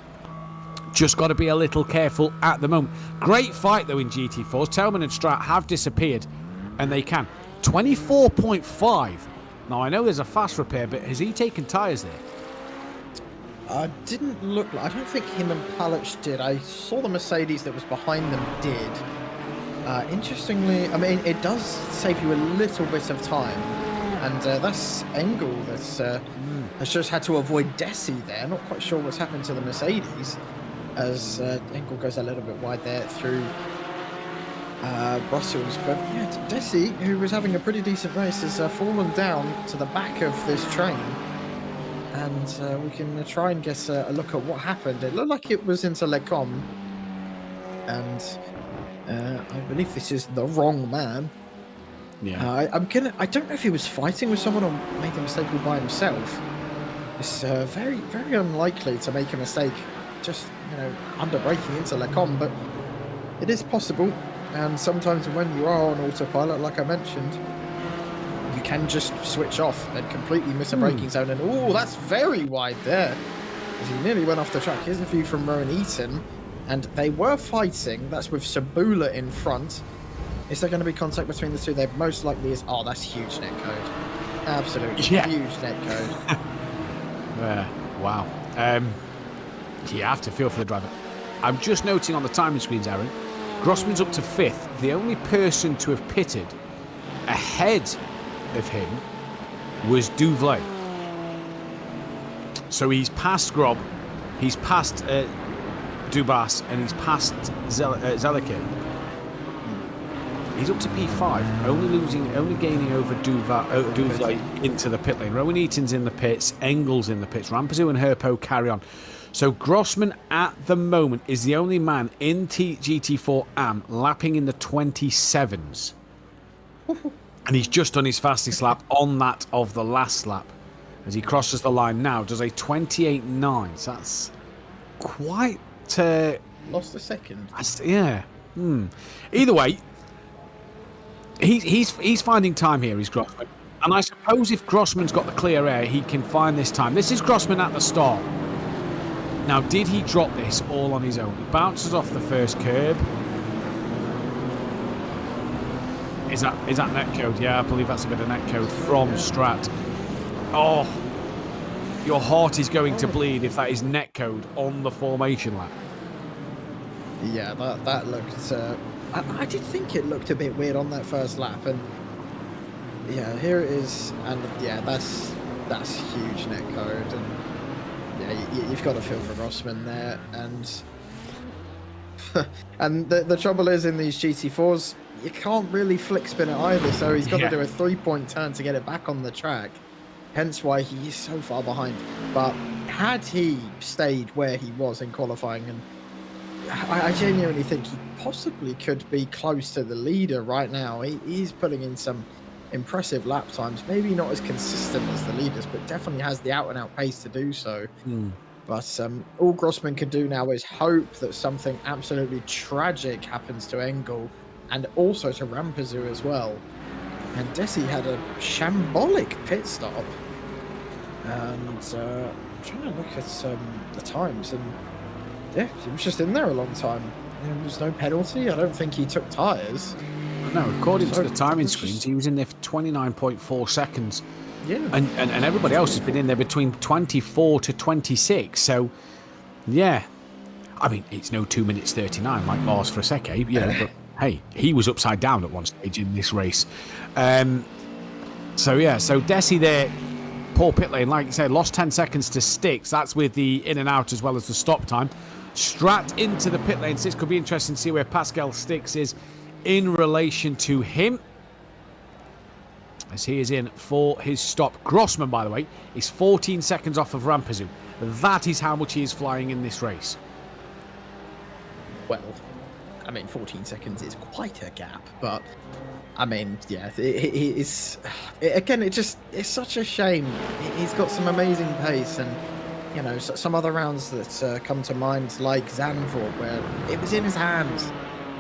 Just got to be a little careful at the moment. Great fight, though, in GT4s. Tellman and Strat have disappeared, and they can. 24.5. Now, I know there's a fast repair, but has he taken tyres there? Didn't look like... I don't think him and Palic did. I saw the Mercedes that was behind them did. Interestingly, I mean, it does save you a little bit of time. And that's Engel that has just had to avoid Desi there. Not quite sure what's happened to the Mercedes, as Engel goes a little bit wide there through Brussels. But yeah, Desi, who was having a pretty decent race, has fallen down to the back of this train. And we can try and get a look at what happened. It looked like it was into Le Combe. And I believe this is the wrong man. Yeah. I don't know if he was fighting with someone or made a mistake all by himself. It's very, very unlikely to make a mistake just, under braking into Le Combe, but it is possible. And sometimes when you are on autopilot, like I mentioned, you can just switch off and completely miss a braking zone. And that's very wide there, as he nearly went off the track. Here's a view from Rowan Eaton, and they were fighting. That's with Sabula in front. Is there going to be contact between the two? There most likely is. Oh, that's huge netcode. Absolutely huge netcode. Wow. You have to feel for the driver. I'm just noting on the timing screens, Aaron, Grossman's up to 5th. The only person to have pitted ahead of him was Duvlay. So he's passed Grob, he's passed Dubas, and he's passed Zelike. He's up to P5, only gaining over Duvlay into the pit lane. Rowan Eaton's in the pits, Engel's in the pits, Rampazoo and Herpo carry on. So Grossman at the moment is the only man in GT4 AM lapping in the 27s. And he's just done his fastest lap on that of the last lap. As he crosses the line now, does a 28.9. So that's quite... Lost a second. Yeah. Either way, he's finding time here, he's Grossman. And I suppose if Grossman's got the clear air, he can find this time. This is Grossman at the start. Now, did he drop this all on his own? He bounces off the first curb. Is that netcode? Yeah, I believe that's a bit of netcode from Strat. Oh, your heart is going to bleed if that is netcode on the formation lap. Yeah, that looked... I did think it looked a bit weird on that first lap, and yeah, here it is, and yeah, that's huge netcode, and yeah, you've got to feel for Rossman there, and and the trouble is in these GT4s, you can't really flick spin it either, so he's got to do a 3-point turn to get it back on the track, hence why he is so far behind. But had he stayed where he was in qualifying, and I genuinely think he possibly could be close to the leader right now. He's putting in some impressive lap times, maybe not as consistent as the leaders, but definitely has the out-and-out pace to do so. But all Grossman can do now is hope that something absolutely tragic happens to Engel and also to Rampazoo as well. And Desi had a shambolic pit stop. And I'm trying to look at the times, and yeah, he was just in there a long time. There was no penalty. I don't think he took tyres. No, according to the timing screens, he was in there for 29.4 seconds. Yeah. And everybody else has been in there between 24 to 26. So, yeah. I mean, it's no 2 minutes 39 like Lars for a sec, Abe, you know, but hey, he was upside down at one stage in this race. So, yeah, so Desi there, poor pit lane, like you said, lost 10 seconds to Sticks. That's with the in and out as well as the stop time. Strat into the pit lane. So this could be interesting to see where Pascal Sticks is in relation to him, as he is in for his stop. Grossman, by the way, is 14 seconds off of Rampazoo. That is how much he is flying in this race. Well, I mean, 14 seconds is quite a gap, but I mean, yeah, it's again, it's such a shame. He's got some amazing pace, and you know, some other rounds that come to mind, like Zandvoort, where it was in his hands,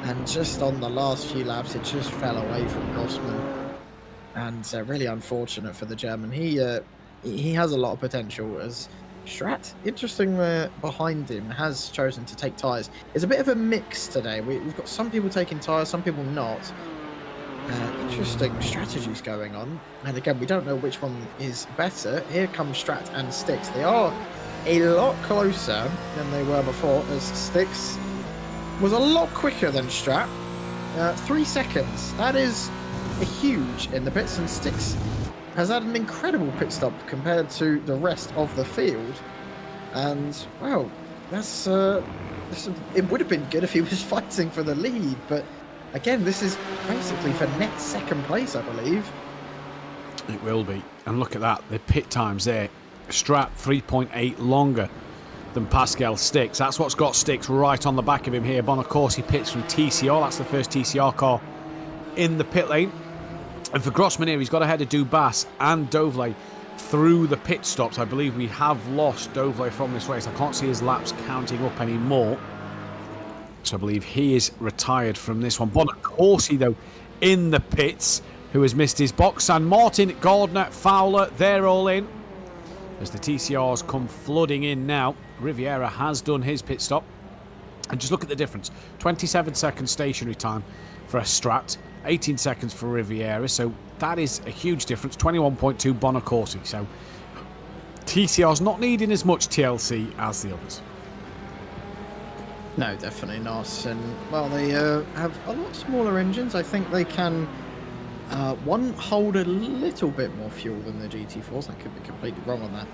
and just on the last few laps, it just fell away from Grossman, and really unfortunate for the German. He has a lot of potential, as Strat, interesting, behind him, has chosen to take tyres. It's a bit of a mix today. We've got some people taking tyres, some people not. Interesting strategies going on. And again, we don't know which one is better. Here comes Strat and Sticks. They are a lot closer than they were before, as Sticks was a lot quicker than Strat. 3 seconds. That is huge in the pits, and Sticks has had an incredible pit stop compared to the rest of the field. And, well, it would have been good if he was fighting for the lead, but again, this is basically for net second place, I believe. It will be. And look at that, the pit times there. Strat 3.8 longer than Pascal Sticks. That's what's got Sticks right on the back of him here. Bonacorsi pits from TCR. That's the first TCR car in the pit lane. And for Grossman here, he's got ahead of Dubas and Dovley through the pit stops. I believe we have lost Dovley from this race. I can't see his laps counting up anymore. So I believe he is retired from this one. Bonacorsi, though, in the pits, who has missed his box. And Martin, Gardner, Fowler, they're all in, as the TCRs come flooding in now. Riviera has done his pit stop. And just look at the difference. 27 seconds stationary time for a Strat. 18 seconds for Riviera. So that is a huge difference. 21.2 Bonacorsi. So TCR's not needing as much TLC as the others. No, definitely not. And, well, they have a lot smaller engines. I think they can, one, hold a little bit more fuel than the GT4s. I could be completely wrong on that.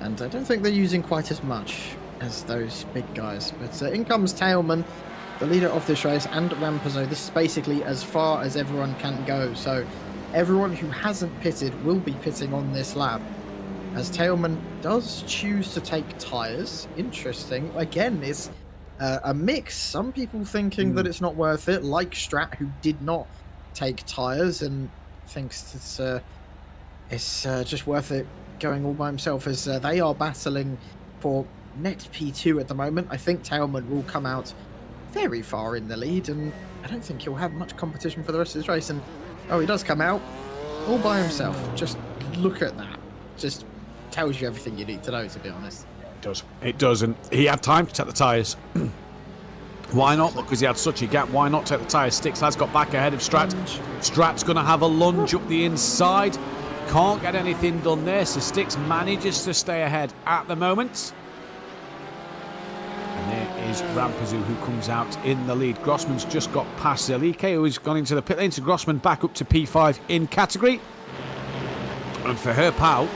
And I don't think they're using quite as much as those big guys. But in comes Tailman, the leader of this race, and Rampazoo. This is basically as far as everyone can go. So everyone who hasn't pitted will be pitting on this lap, as Tailman does choose to take tyres. Interesting. Again, it's a mix. Some people thinking that it's not worth it, like Strat, who did not take tyres and thinks it's just worth it going all by himself, as they are battling for net P2 at the moment. I think Tailman will come out very far in the lead, and I don't think he'll have much competition for the rest of this race. And oh, he does come out all by himself. Just look at that. Just tells you everything you need to know, to be honest. It does, and he had time to take the tyres. Why not? Because he had such a gap. Why not take the tyres? Sticks has got back ahead of Strat. Strat's going to have a lunge up the inside. Can't get anything done there, so Styx manages to stay ahead at the moment. And there is Rampazoo, who comes out in the lead. Grossman's just got past Zelike, who has gone into the pit lane. So Grossman back up to P5 in category. And for her pal,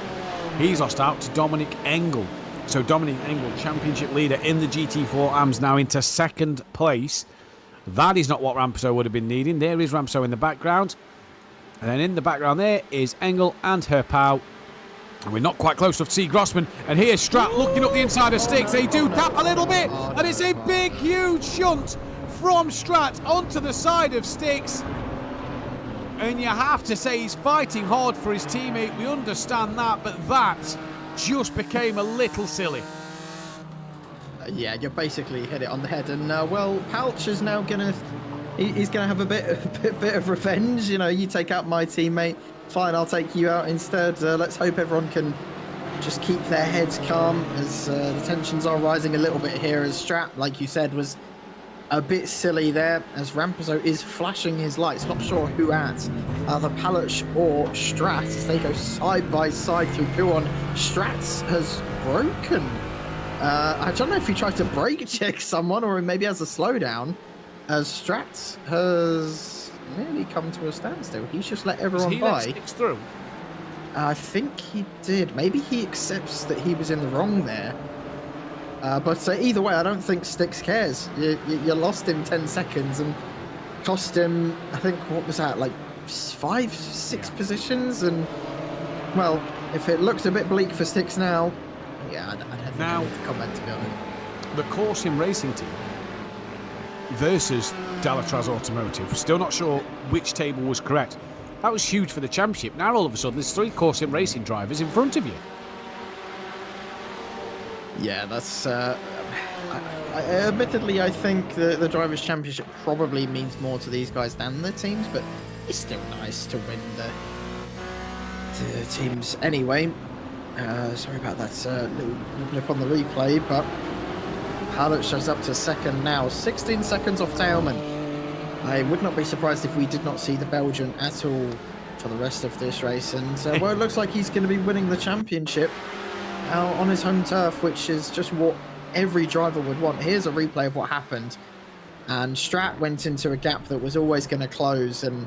he's lost out to Dominic Engel. So Dominic Engel, championship leader in the GT4 AMS, now into second place. That is not what Rampazoo would have been needing. There is Rampazoo in the background. And then in the background there is Engel and her pal. And we're not quite close enough to see Grossman. And here's Strat looking up the inside of Styx. They do tap a little bit. And it's a big, huge shunt from Strat onto the side of Styx. And you have to say he's fighting hard for his teammate. We understand that. But that just became a little silly. Yeah, you basically hit it on the head. And, well, Pouch is now going to... He's going to have a bit of revenge. You know, you take out my teammate. Fine, I'll take you out instead. Let's hope everyone can just keep their heads calm as the tensions are rising a little bit here. As Strat, like you said, was a bit silly there. As Rampazoo is flashing his lights. Not sure who at. Either Palach or Strat as they go side by side through Puon. Strat has broken. I don't know if he tried to brake check someone or maybe has a slowdown. As Strat has nearly come to a standstill. He's just let everyone by. Let Styx through? I think he did. Maybe he accepts that he was in the wrong there. But either way, I don't think Styx cares. You lost him 10 seconds and cost him, I think, what was that, like 5, 6 positions? And, well, if it looks a bit bleak for Styx now, yeah, I don't think I need to comment, to be honest. The Corsim Racing team versus Delatraz Automotive. Still not sure which table was correct. That was huge for the championship. Now all of a sudden there's 3 Corsim Racing drivers in front of you. Yeah, that's... admittedly, I think the Drivers' Championship probably means more to these guys than the teams, but it's still nice to win the teams anyway. Sorry about that little blip on the replay, but Palach shows up to second now, 16 seconds off Tailman. I would not be surprised if we did not see the Belgian at all for the rest of this race. And, well, it looks like he's going to be winning the championship out on his home turf, which is just what every driver would want. Here's a replay of what happened. And Strat went into a gap that was always going to close. And,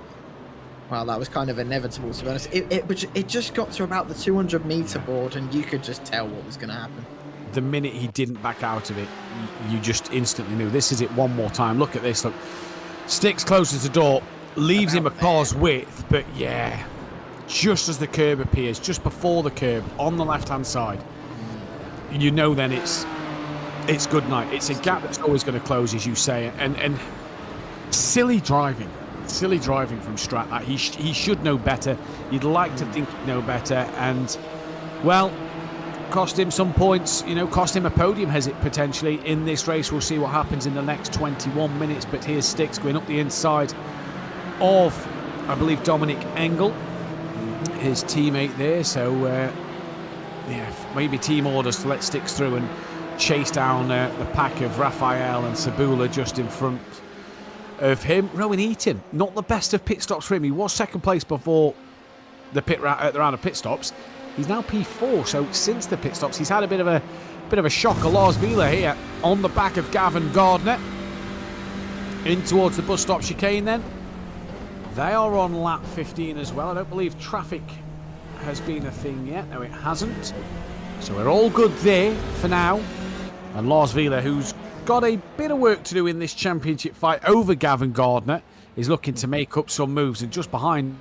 well, that was kind of inevitable, to be honest. It just got to about the 200-meter board, and you could just tell what was going to happen. The minute he didn't back out of it, you just instantly knew, this is it one more time. Look at this. Look, Styx closes the door, leaves him a car's width, but yeah, just as the curb appears, just before the curb, on the left-hand side, you know then it's good night. It's a gap that's always going to close, as you say, and silly driving from Strat. He should know better. You'd like to think he'd know better, and, well, cost him some points, you know, cost him a podium, has it potentially in this race. We'll see what happens in the next 21 minutes. But here's Styx going up the inside of, I believe, Dominic Engel, his teammate there. So, yeah, maybe team orders to let Styx through and chase down the pack of Raphael and Sabula just in front of him. Rowan Eaton, not the best of pit stops for him. He was second place before the round of pit stops. He's now P4, so since the pit stops, he's had a bit of a shocker. Lars Vila here on the back of Gavin Gardner. In towards the bus stop chicane then. They are on lap 15 as well. I don't believe traffic has been a thing yet. No, it hasn't. So we're all good there for now. And Lars Vila, who's got a bit of work to do in this championship fight over Gavin Gardner, is looking to make up some moves. And just behind...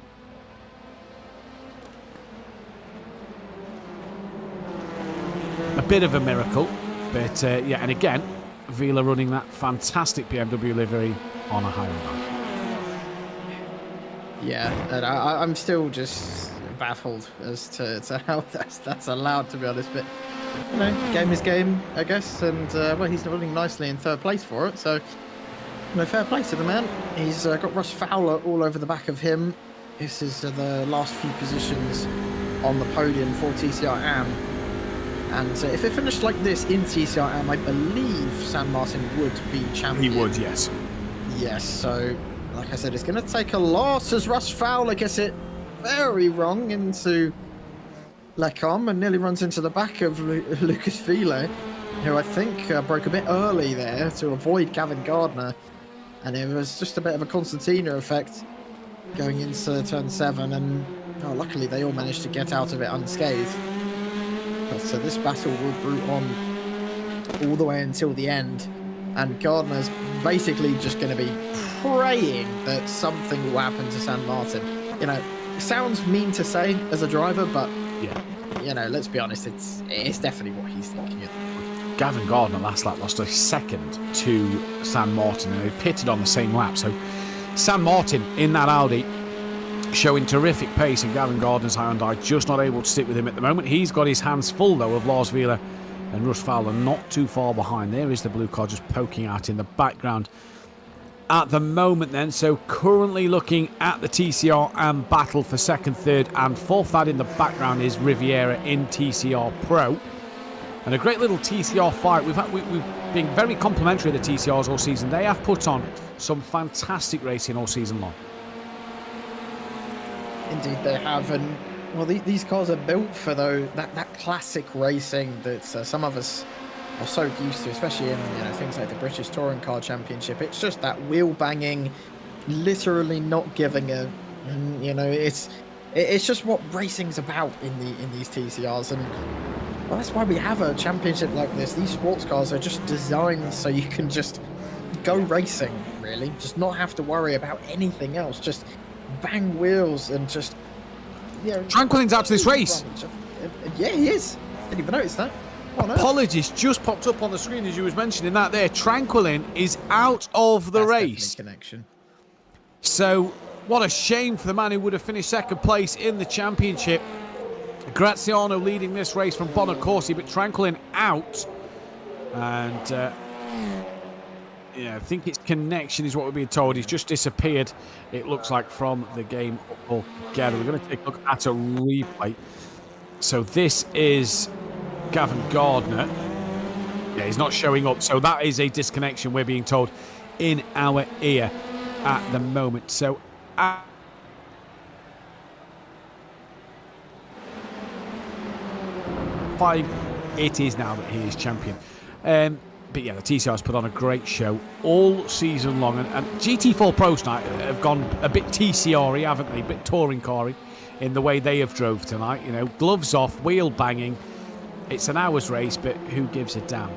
a bit of a miracle, but yeah, and again, Vila running that fantastic BMW livery on a Hyundai. Yeah, and I'm still just baffled as to how that's allowed, to be honest. But you know, game is game, I guess, and well, he's running nicely in third place for it. So, you know, fair play to the man. He's got Russ Fowler all over the back of him. This is the last few positions on the podium for TCR AM. And if it finished like this in TCRM, I believe San Martin would be champion. He would, yes. Yes, so like I said, it's going to take a loss as Russ Fowler gets it very wrong into Lecom and nearly runs into the back of Lucas File, who I think broke a bit early there to avoid Gavin Gardner. And it was just a bit of a Constantina effect going into turn 7, and luckily they all managed to get out of it unscathed. But so this battle will brew on all the way until the end, and Gardner's basically just going to be praying that something will happen to San Martin. You know, it sounds mean to say as a driver, but you know, let's be honest, it's definitely what he's thinking. Gavin Gardner last lap lost a second to San Martin, and they pitted on the same lap. So San Martin in that Audi showing terrific pace, and Gavin Gardner's Hyundai just not able to stick with him at the moment. He's got his hands full though of Lars Wheeler and Russ Fowler not too far behind. There is the blue car just poking out in the background at the moment then. So currently looking at the TCR and battle for second, third and fourth. That in the background is Riviera in TCR Pro. And a great little TCR fight. We've been very complimentary of the TCRs all season. They have put on some fantastic racing all season long. Indeed they have, and well, these cars are built for that classic racing that some of us are so used to, especially in things like the British Touring Car Championship. It's just that wheel banging, literally not giving a, it's just what racing's about in these TCRs. And well, that's why we have a championship like this. These sports cars are just designed so you can just go racing, really. Just not have to worry about anything else. Just bang wheels and just... Tranquilin's out to this race. Yeah, he is. Didn't even notice that. Apologies, just popped up on the screen as you was mentioning that there. Tranquilin is out of the race. Connection. So, what a shame for the man who would have finished second place in the championship. Graziano leading this race from Bonaccorsi, but Tranquilin out. And I think it's connection is what we're being told. He's just disappeared, it looks like, from the game altogether. We're going to take a look at a replay. So this is Gavin Gardner. Yeah, he's not showing up. So that is a disconnection, we're being told, in our ear at the moment. So it is now that he is champion. But yeah, the TCR's put on a great show all season long, and GT4 Pro tonight have gone a bit TCR-y, haven't they? A bit touring car-y in the way they have drove tonight. Gloves off, wheel banging. It's an hour's race, but who gives a damn?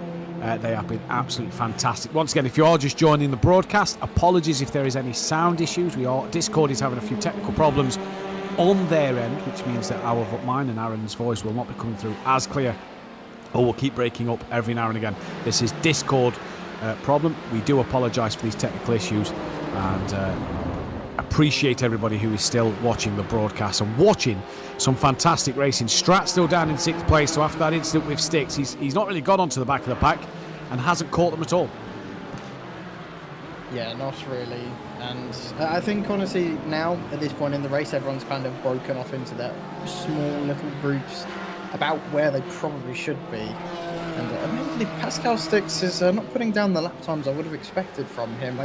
They have been absolutely fantastic. Once again, if you are just joining the broadcast, apologies if there is any sound issues. Discord is having a few technical problems on their end, which means that mine and Aaron's voice will not be coming through as clear, or will keep breaking up every now and again. This is Discord problem. We do apologise for these technical issues, and appreciate everybody who is still watching the broadcast and watching some fantastic racing. Strat still down in 6th place, so after that incident with Sticks, he's not really got onto the back of the pack and hasn't caught them at all. Yeah, not really. And I think, honestly, now, at this point in the race, everyone's kind of broken off into their small little groups about where they probably should be. And amazingly, Pascal Sticks is not putting down the lap times I would have expected from him.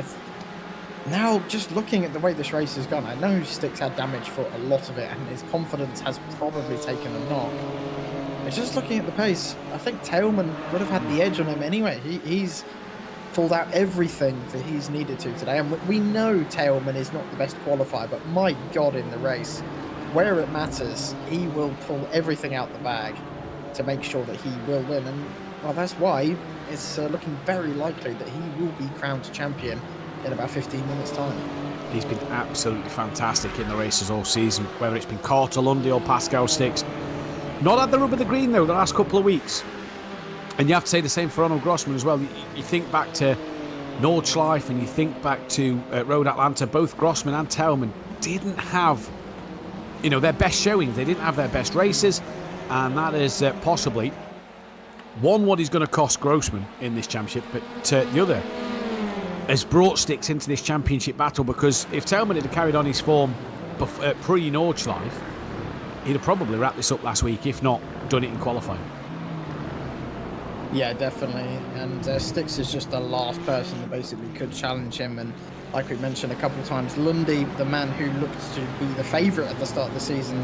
Now, just looking at the way this race has gone, I know Sticks had damage for a lot of it, and his confidence has probably taken a knock. But just looking at the pace, I think Tailman would have had the edge on him anyway. He's pulled out everything that he's needed to today, and we know Tailman is not the best qualifier, but my God, in the race, where it matters, he will pull everything out the bag to make sure that he will win. And well, that's why it's looking very likely that he will be crowned champion in about 15 minutes time. He's been absolutely fantastic in the races all season, whether it's been Carter Lundy or Pascal Sticks. Not had the rub of the green though the last couple of weeks. And you have to say the same for Ronald Grossman as well. You think back to Nordschleife and you think back to Road Atlanta. Both Grossman and Tailman didn't have their best showings. They didn't have their best races, and that is possibly what is going to cost Grossman in this championship, but the other has brought Sticks into this championship battle, because if Tailman had carried on his form pre-Nordschleife, he'd have probably wrapped this up last week, if not done it in qualifying. Yeah, definitely. And Sticks is just the last person that basically could challenge him. And like we mentioned a couple of times, Lundy, the man who looked to be the favourite at the start of the season,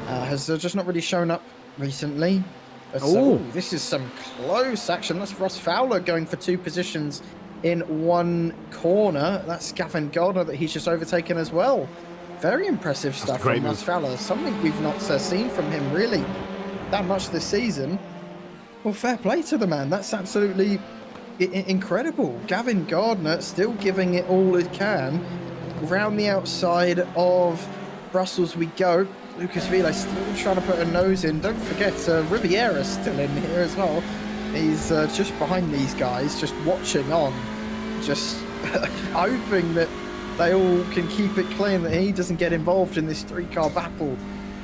has just not really shown up recently. So, this is some close action. That's Ross Fowler going for 2 positions in one corner. That's Gavin Gardner that he's just overtaken as well. Very impressive stuff from Ross Fowler. Something we've not seen from him really that much this season. Well, fair play to the man. That's absolutely incredible. Gavin Gardner still giving it all it can. Round the outside of Brussels we go. Lucas Vila still trying to put a nose in. Don't forget, Riviera's still in here as well. He's just behind these guys, just watching on, just hoping that they all can keep it clean, that he doesn't get involved in this 3-car battle.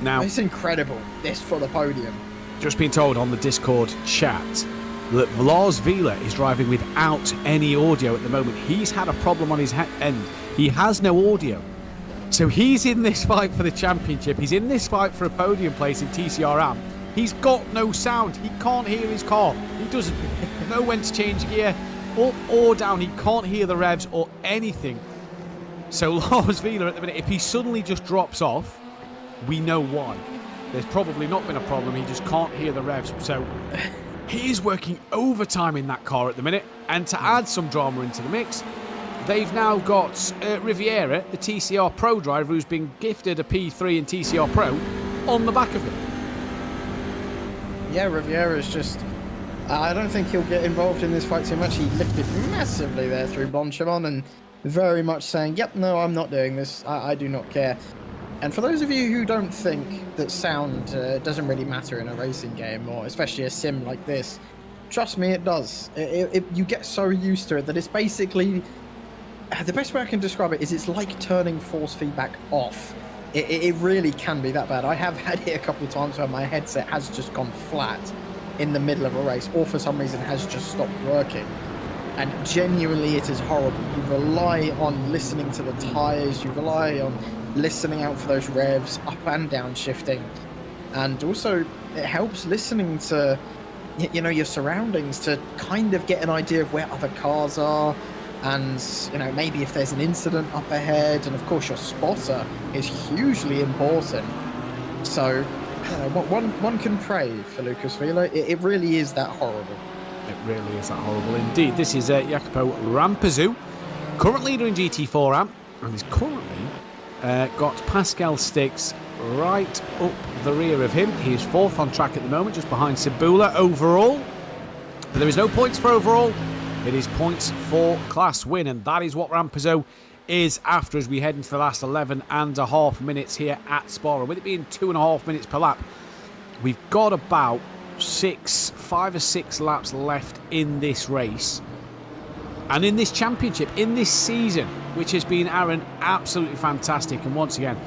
Now, it's incredible, this for the podium. Just been told on the Discord chat that Lars Vila is driving without any audio at the moment. He's had a problem on his end. He has no audio. So he's in this fight for the championship. He's in this fight for a podium place in TCRM. He's got no sound. He can't hear his car. He doesn't know when to change gear, up or down. He can't hear the revs or anything. So Lars Vila at the minute, if he suddenly just drops off, we know why. There's probably not been a problem. He just can't hear the revs. So he is working overtime in that car at the minute. And to add some drama into the mix, they've now got Riviera, the TCR Pro driver, who's been gifted a P3 in TCR Pro, on the back of them. Yeah, Riviera's just... I don't think he'll get involved in this fight too much. He lifted massively there through Bonchemon and very much saying, yep, no, I'm not doing this. I do not care. And for those of you who don't think that sound doesn't really matter in a racing game, or especially a sim like this, trust me, it does. You get so used to it that it's basically... The best way I can describe it is it's like turning force feedback off. It really can be that bad. I have had it a couple of times where my headset has just gone flat in the middle of a race, or for some reason has just stopped working. And genuinely, it is horrible. You rely on listening to the tyres, you rely on listening out for those revs, up and down shifting. And also, it helps listening to, you know, your surroundings to kind of get an idea of where other cars are. And, you know, maybe if there's an incident up ahead, and of course your spotter is hugely important. So, you know, one can pray for Lucas Vila. It really is that horrible. It really is that horrible indeed. This is Jacopo Rampazou, current leader in GT4 AM, and he's currently got Pascal Sticks right up the rear of him. He is 4th on track at the moment, just behind Cibula overall. But there is no points for overall. It is points for class win, and that is what Rampazou is after as we head into the last 11.5 minutes here at Spa. With it being 2.5 minutes per lap, we've got about 5 or 6 laps left in this race. And in this championship, in this season, which has been, Aaron, absolutely fantastic. And once again,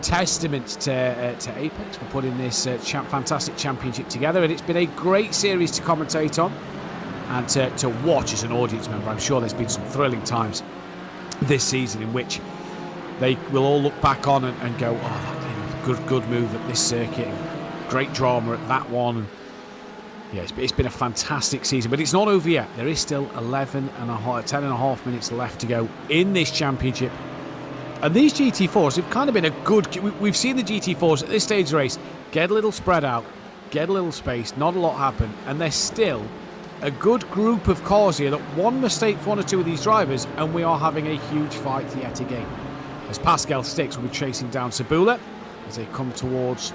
testament to Apex for putting this fantastic championship together. And it's been a great series to commentate on and to watch as an audience member. I'm sure there's been some thrilling times this season in which they will all look back on and go, oh, that, good move at this circuit. Great drama at that one. And yeah, it's been a fantastic season, but it's not over yet. There is still 10.5 minutes left to go in this championship. And these GT4s have kind of been a good... We've seen the GT4s at this stage of the race get a little spread out, get a little space, not a lot happen, and they're still a good group of cars here that one mistake for 1 or 2 of these drivers, and we are having a huge fight yet again. As Pascal Sticks will be chasing down Cibula as they come towards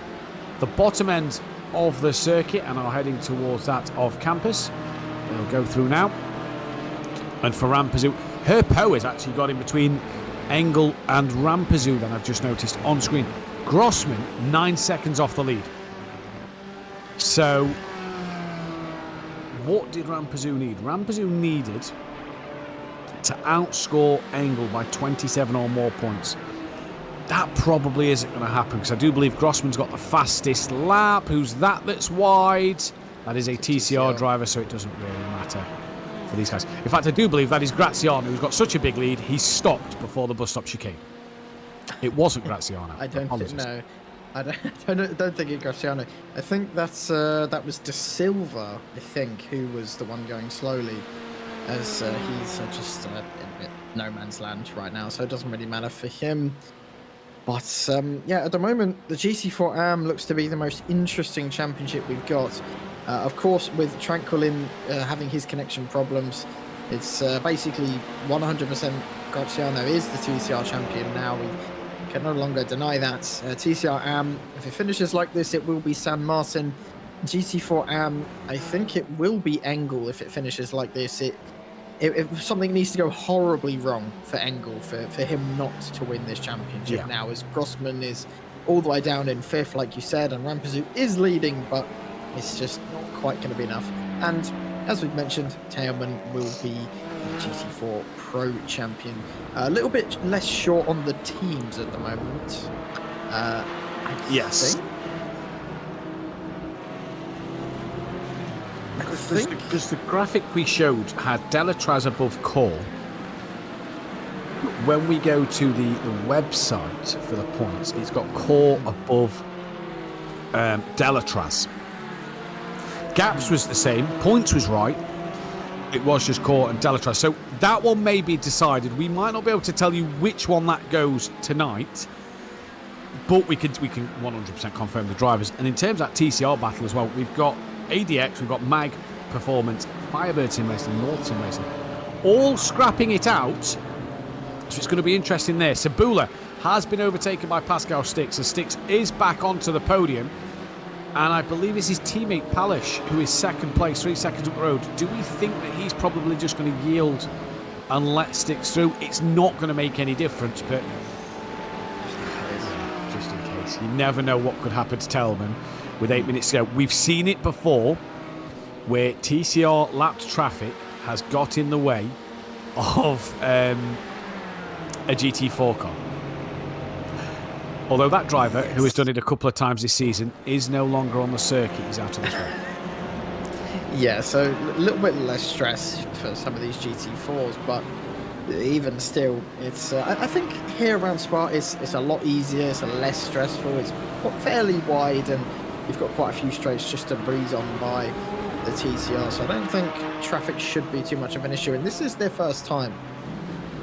the bottom end of the circuit and are heading towards that of campus. They'll go through now. And for Rampazou, Herpo has actually got in between Engel and Rampazou, that I've just noticed on screen. Grossman 9 seconds off the lead. So what did Rampazou need? Rampazou needed to outscore Engel by 27 or more points. That probably isn't going to happen, because I do believe Grossman's got the fastest lap. Who's that's wide? That is a TCR driver, so it doesn't really matter for these guys. In fact, I do believe that is Graziano, who's got such a big lead, he stopped before the bus stop chicane. It wasn't Graziano. I don't think, no. I don't think it's Graziano. I think that was De Silva, I think, who was the one going slowly, as he's just a bit no man's land right now, so it doesn't really matter for him. But yeah, at the moment, the GT4 AM looks to be the most interesting championship we've got. Of course, with Tranquilin having his connection problems, it's basically 100% Graziano is the TCR champion now. We can no longer deny that. TCR AM, if it finishes like this, it will be San Martin. GT4 AM, I think it will be Engel if it finishes like this. If something needs to go horribly wrong for Engel, for him not to win this championship now, as Grossman is all the way down in 5th, like you said, and Rampazoo is leading, but it's just not quite going to be enough. And as we've mentioned, Teilman will be the GT4 Pro Champion. A little bit less short on the teams at the moment. Yes. Because the graphic we showed had Delatraz above Core. When we go to the website for the points, it's got Core above Delatraz. Gaps was the same, points was right. It was just Core and Delatraz. So that one may be decided. We might not be able to tell you which one that goes tonight, but we can 100% confirm the drivers. And in terms of that TCR battle as well, we've got ADX, we've got Mag Performance, Firebird Sim Racing, North Sim Racing, all scrapping it out. So it's going to be interesting there. Sabula has been overtaken by Pascal Stix, as Stix is back onto the podium. And I believe it's his teammate Palish who is second place, 3 seconds up the road. Do we think that he's probably just going to yield and let Stix through? It's not going to make any difference, but just in case. You never know what could happen to Teilman with 8 minutes to go. We've seen it before where TCR lapped traffic has got in the way of a GT4 car. Although that driver, who has done it a couple of times this season, is no longer on the circuit. He's out of this race. Yeah, so a little bit less stress for some of these GT4s, but even still, it's I think here around Spa it's a lot easier, it's less stressful, it's fairly wide, and you've got quite a few straights just to breeze on by the TCR, so I don't think traffic should be too much of an issue. And this is their first time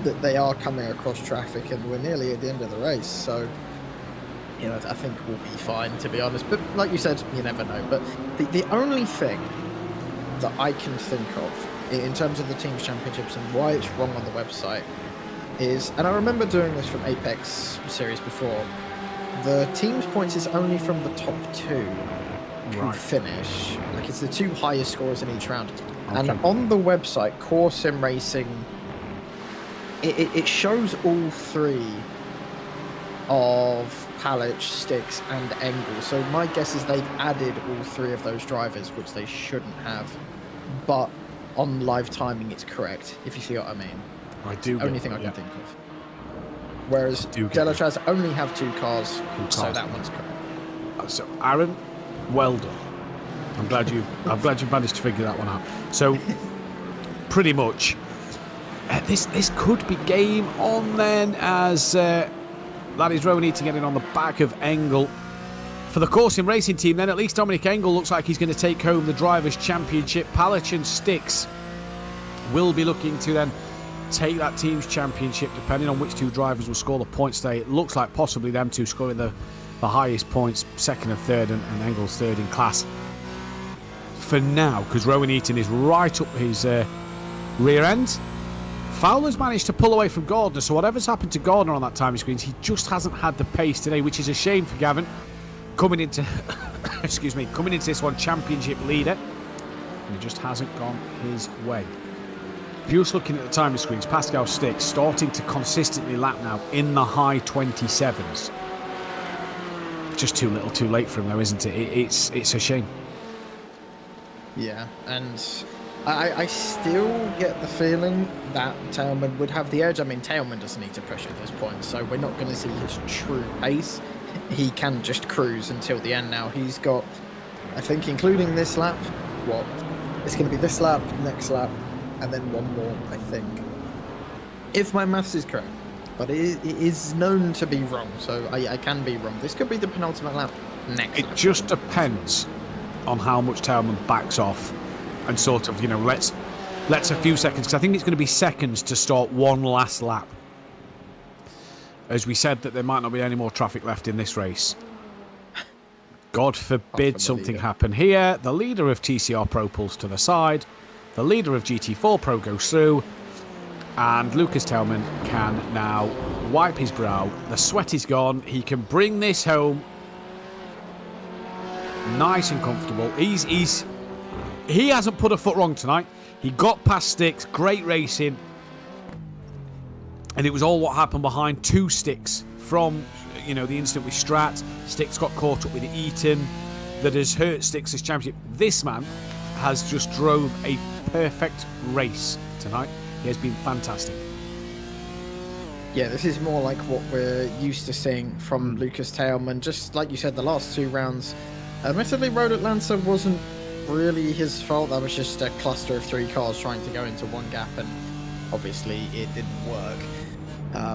that they are coming across traffic, and we're nearly at the end of the race, so you know, I think we'll be fine, to be honest. But like you said, you never know. But the only thing that I can think of in terms of the Teams Championships and why it's wrong on the website is, and I remember doing this from Apex series before, the Teams points is only from the top 2 who finish. Like, it's the 2 highest scores in each round. Okay. And on the website, Core Sim Racing, it shows all 3 of Palic, Stix, and Engel. So my guess is they've added all 3 of those drivers, which they shouldn't have. But on live timing, it's correct, if you see what I mean. I do. Only thing I can think of. Whereas Delatraz only have 2 cars, so that one's correct. So Aaron, well done. I'm glad you managed to figure that one out. So pretty much, this could be game on then, as that is Rowan Eaton getting on the back of Engel. For the Core Sim Racing team, then, at least Dominic Engel looks like he's going to take home the Drivers' Championship. Palic and Stix will be looking to then take that Team's Championship, depending on which 2 drivers will score the points today. It looks like possibly them 2 scoring the highest points, 2nd and 3rd, and Engel's 3rd in class. For now, because Rowan Eaton is right up his rear end. Fowler's managed to pull away from Gardner, so whatever's happened to Gardner on that timing screens, he just hasn't had the pace today, which is a shame for Gavin. Coming into coming into this one championship leader, and it just hasn't gone his way. Just looking at the timing screens, Pascal Stix starting to consistently lap now in the high 27s. Just too little, too late for him, though, isn't it? It's a shame. Yeah, and I still get the feeling that Teilman would have the edge. I mean, Teilman doesn't need to push at this point, so we're not going to see his true pace. He can just cruise until the end now. He's got, I think, including this lap, it's going to be this lap, next lap, and then one more, I think. If my maths is correct. But it is known to be wrong, so I can be wrong. This could be the penultimate lap next lap. It just depends on how much Teilman backs off and sort of, lets Let's a few seconds, because I think it's going to be seconds to start one last lap. As we said that there might not be any more traffic left in this race. God forbid something happen here. The leader of TCR Pro pulls to the side. The leader of GT4 Pro goes through. And Lucas Tailman can now wipe his brow. The sweat is gone. He can bring this home. Nice and comfortable. He hasn't put a foot wrong tonight. He got past Sticks. Great racing. And it was all what happened behind two Sticks from, you know, the incident with Strat. Sticks got caught up with Eaton. That has hurt Sticks' championship. This man has just drove a perfect race tonight. He has been fantastic. Yeah, this is more like what we're used to seeing from Lucas Tailman. Just like you said, the last 2 rounds. Admittedly, Road Atlanta wasn't really his fault. That was just a cluster of 3 cars trying to go into one gap, and obviously it didn't work.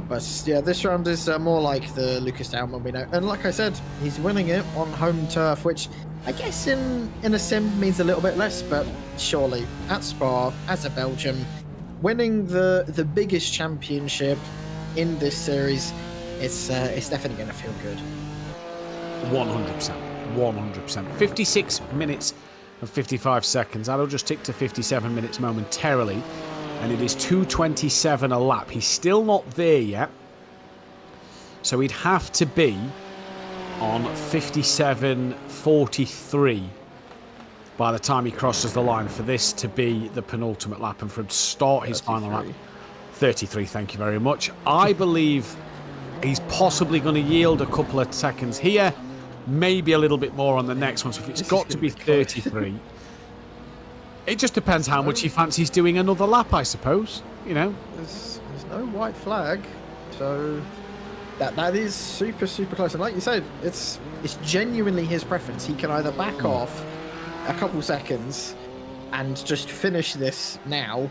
But yeah, this round is more like the Lucas Tailman we know. And like I said, he's winning it on home turf, which I guess in a sim means a little bit less, but surely at Spa, as a Belgium, winning the biggest championship in this series, it's definitely going to feel good. 100%. 56 minutes and 55 seconds. That'll just tick to 57 minutes momentarily. And it is 2:27 a lap. He's still not there yet. So he'd have to be on 57:43 by the time he crosses the line for this to be the penultimate lap and for him to start his final lap. 33, thank you very much. I believe he's possibly going to yield a couple of seconds here, maybe a little bit more on the next one. So if it's got to be 33, it just depends how much he fancies doing another lap, I suppose. You know, there's no white flag, so that is super close. And like you said, it's genuinely his preference. He can either back off a couple seconds and just finish this now,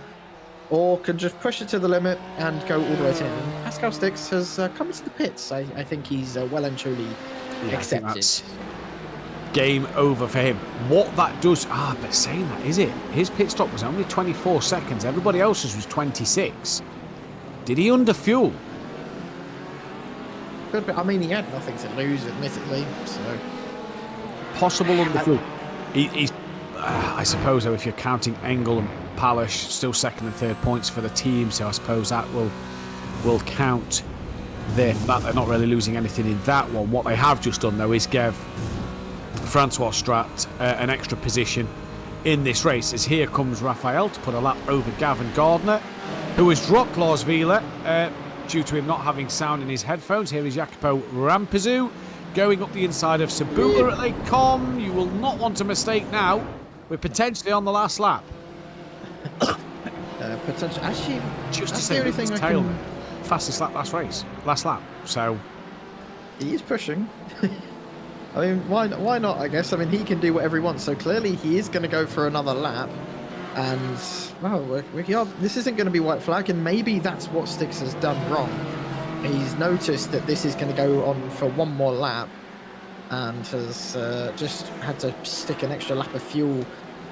or can just push it to the limit and go all the way to him. And Pascal Sticks has come into the pits. I think he's well and truly accepted. Game over for him. What that does... but saying that, is it? His pit stop was only 24 seconds. Everybody else's was 26. Did he underfuel? Could be. I mean, he had nothing to lose, admittedly, so... Possible underfuel. He's... I suppose, though, if you're counting Engel and Palish, still second and third points for the team, so I suppose that will count there for that. They're not really losing anything in that one. What they have just done, though, is give Francois Strat an extra position in this race, as here comes Raphael to put a lap over Gavin Gardner, who has dropped Lars Wheeler due to him not having sound in his headphones. Here is Jacopo Rampazou going up the inside of Sabula at Lake Com. You will not want a mistake now. We're potentially on the last lap. Potentially, actually, just that's to the only thing I can... Fastest lap last lap. So he is pushing. I mean, why not? I guess. I mean, he can do whatever he wants. So clearly, he is going to go for another lap. And well, this isn't going to be white flag, and maybe that's what Sticks has done wrong. He's noticed that this is going to go on for one more lap, and has just had to stick an extra lap of fuel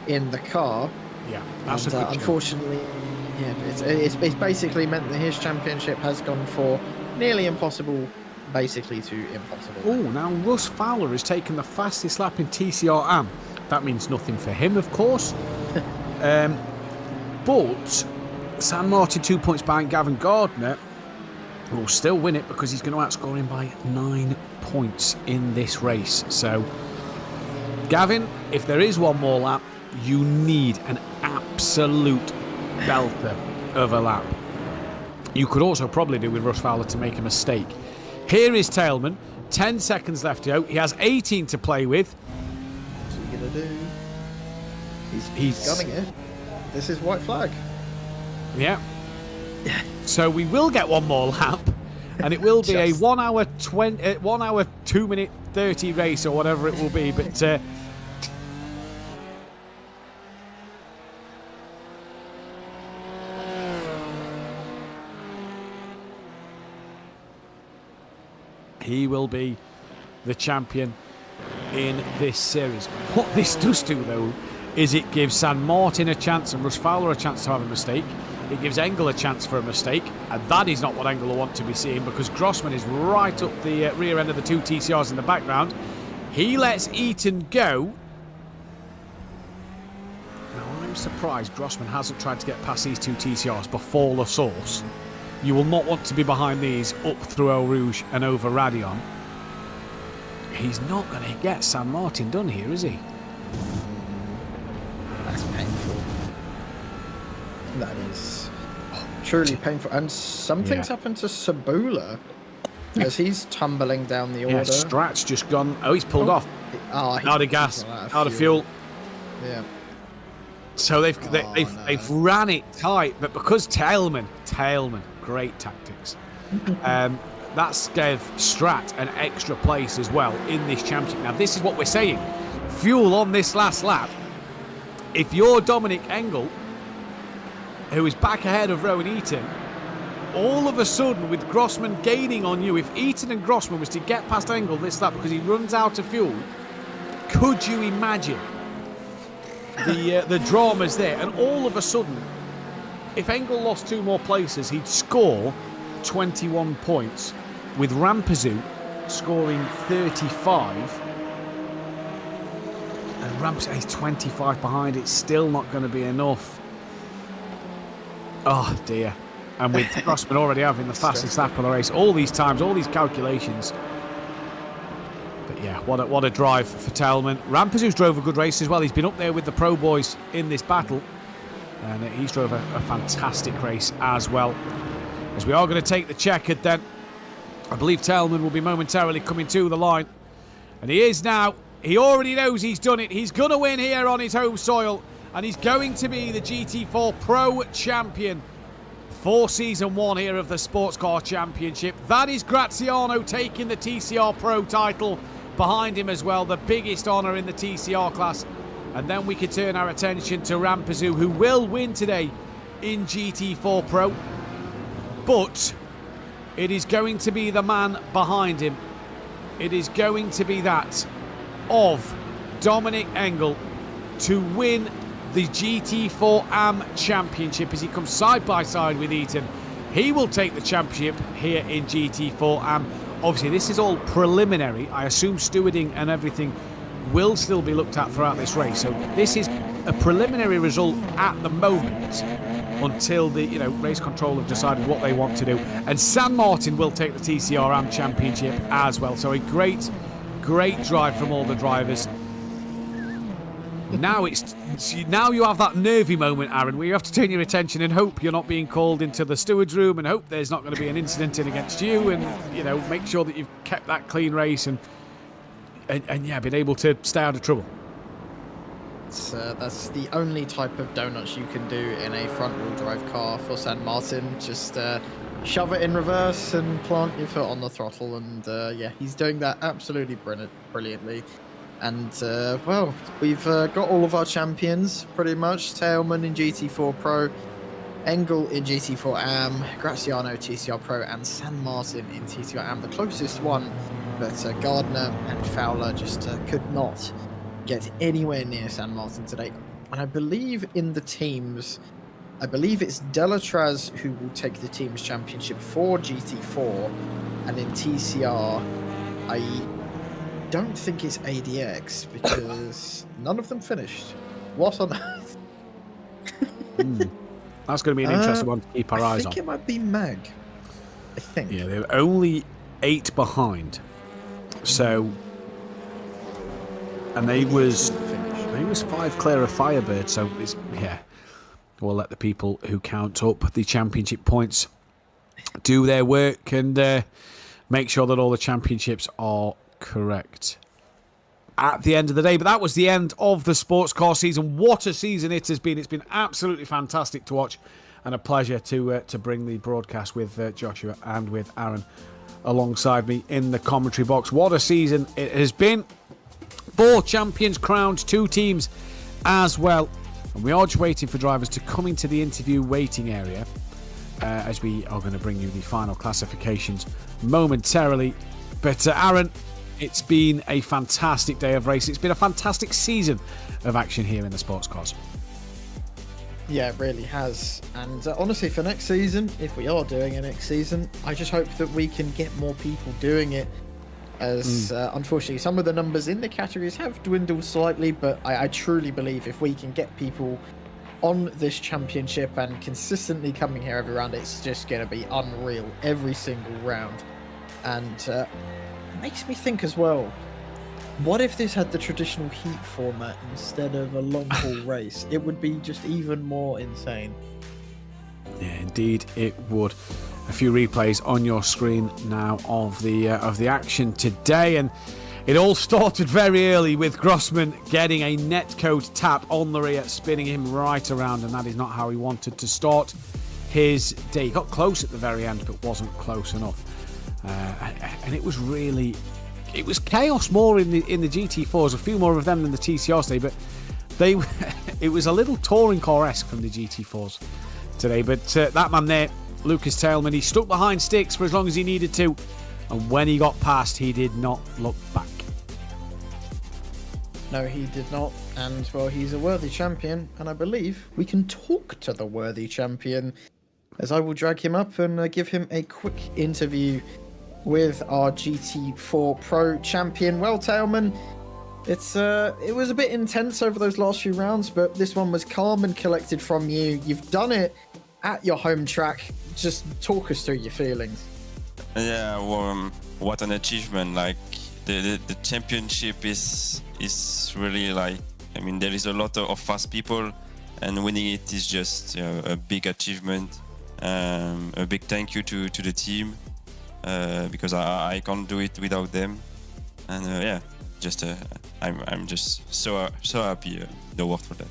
in the car. Yeah, that's and, unfortunately, yeah, it's basically meant that his championship has gone for nearly impossible, basically to impossible. Oh, now Russ Fowler has taken the fastest lap in TCR AM. That means nothing for him, of course. But San Martin 2 points behind Gavin Gardner will still win it because he's going to outscore him by 9 points in this race. So, Gavin, if there is one more lap, you need an absolute belter of a lap. You could also probably do with Russ Fowler to make a mistake. Here is Tailman, 10 seconds left to go. He has 18 to play with. What's he going to do? He's gunning it. This is white flag. Yeah. So we will get one more lap, and it will be a 1 hour 2 minute 30 race or whatever it will be. But he will be the champion in this series. What this does do, though, is it gives San Martin a chance and Russ Fowler a chance to have a mistake. It gives Engel a chance for a mistake, and that is not what Engel will want to be seeing, because Grossman is right up the rear end of the two TCRs in the background. He lets Eaton go. Now, I'm surprised Grossman hasn't tried to get past these two TCRs before the source. You will not want to be behind these up through Eau Rouge and over Radion. He's not going to get San Martin done here, is he? That's painful. That is truly painful. And something's happened to Sabula as he's tumbling down the order. Yeah, Strat's just gone. Oh, he's pulled off. Out of gas, out of fuel. Yeah. So they've ran it tight, but because Tailman, great tactics. That's gave Strat an extra place as well in this championship. Now, this is what we're saying. Fuel on this last lap. If you're Dominic Engel, who is back ahead of Rowan Eaton, all of a sudden, with Grossman gaining on you, if Eaton and Grossman was to get past Engel this lap because he runs out of fuel, could you imagine the dramas there? And all of a sudden, if Engel lost 2 more places, he'd score 21 points, with Rampazoo scoring 35. And Rampazoo's 25 behind. It's still not going to be enough. Oh, dear. And with Grossman already having the fastest lap of the race, all these times, all these calculations. But yeah, what a drive for Tailman. Rampazoo's drove a good race as well. He's been up there with the pro boys in this battle. And he's drove a fantastic race as well. As we are going to take the checkered then. I believe Tailman will be momentarily coming to the line. And he is now. He already knows he's done it. He's going to win here on his home soil. And he's going to be the GT4 Pro Champion for Season 1 here of the Sports Car Championship. That is Graziano taking the TCR Pro title behind him as well. The biggest honour in the TCR class. And then we can turn our attention to Rampazoo, who will win today in GT4 Pro. But it is going to be the man behind him. It is going to be that of Dominic Engel to win the GT4 AM Championship as he comes side by side with Eaton. He will take the championship here in GT4 AM. Obviously, this is all preliminary. I assume stewarding and everything will still be looked at throughout this race. So this is a preliminary result at the moment until the race control have decided what they want to do. And San Martin will take the TCR AM Championship as well. So a great drive from all the drivers. Now you have that nervy moment, Aaron, where you have to turn your attention and hope you're not being called into the steward's room and hope there's not going to be an incident in against you, and make sure that you've kept that clean race and been able to stay out of trouble. That's the only type of donuts you can do in a front-wheel drive car for San Martin. Just shove it in reverse and plant your foot on the throttle, and he's doing that absolutely brilliantly. And we've got all of our champions pretty much. Tailman in GT4 Pro, Engel in GT4 AM, Graziano TCR Pro, and San Martin in TCR AM. The closest one, but Gardner and Fowler just could not get anywhere near San Martin today. And I believe in the teams, it's Delatraz who will take the team's championship for GT4, and in TCR, I don't think it's ADX because none of them finished. What on earth? That's going to be an interesting one to keep our eyes on. I think it might be Mag. I think. Yeah, they're only 8 behind. So, and they was 5 clear of Firebird. So we'll let the people who count up the championship points do their work and make sure that all the championships are correct at the end of the day. But that was the end of the sports car season. What a season it has been. It's been absolutely fantastic to watch and a pleasure to bring the broadcast with Joshua and with Aaron alongside me in the commentary box. What a season it has been. 4 champions crowned, 2 teams as well, and we are just waiting for drivers to come into the interview waiting area as we are going to bring you the final classifications momentarily. But Aaron, it's been a fantastic day of racing. It's been a fantastic season of action here in the sports cars. Yeah, it really has. And honestly, for next season, if we are doing a next season, I just hope that we can get more people doing it. As unfortunately, some of the numbers in the categories have dwindled slightly, but I truly believe if we can get people on this championship and consistently coming here every round, it's just going to be unreal every single round. And it makes me think as well, what if this had the traditional heat format instead of a long haul race? It would be just even more insane. Yeah, indeed it would. A few replays on your screen now of the action today, and it all started very early with Grossman getting a netcode tap on the rear, spinning him right around, and that is not how he wanted to start his day. He got close at the very end, but wasn't close enough, and it was chaos more in the GT4s, a few more of them than the TCRs today, but it was a little touring car-esque from the GT4s today. But that man there, Lucas Tailman, he stuck behind sticks for as long as he needed to, and when he got past, he did not look back. No, he did not, and well, he's a worthy champion, and I believe we can talk to the worthy champion, as I will drag him up and give him a quick interview with our GT4 Pro champion. Well, Tailman, it was a bit intense over those last few rounds, but this one was calm and collected from you. You've done it at your home track. Just talk us through your feelings. Yeah, well, what an achievement! Like the championship is really like, I mean, there is a lot of fast people, and winning it is just a big achievement. A big thank you to the team, because I can't do it without them, and yeah, just I'm just so happy in the world for that.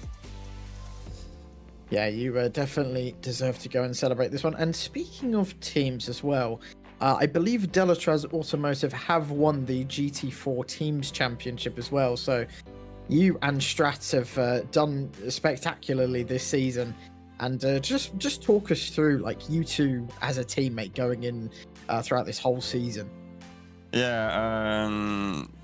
Yeah, you definitely deserve to go and celebrate this one. And speaking of teams as well, I believe Delatraz Automotive have won the GT4 Teams Championship as well. So you and Strat have done spectacularly this season. And just talk us through, like, you two as a teammate going in throughout this whole season. Yeah,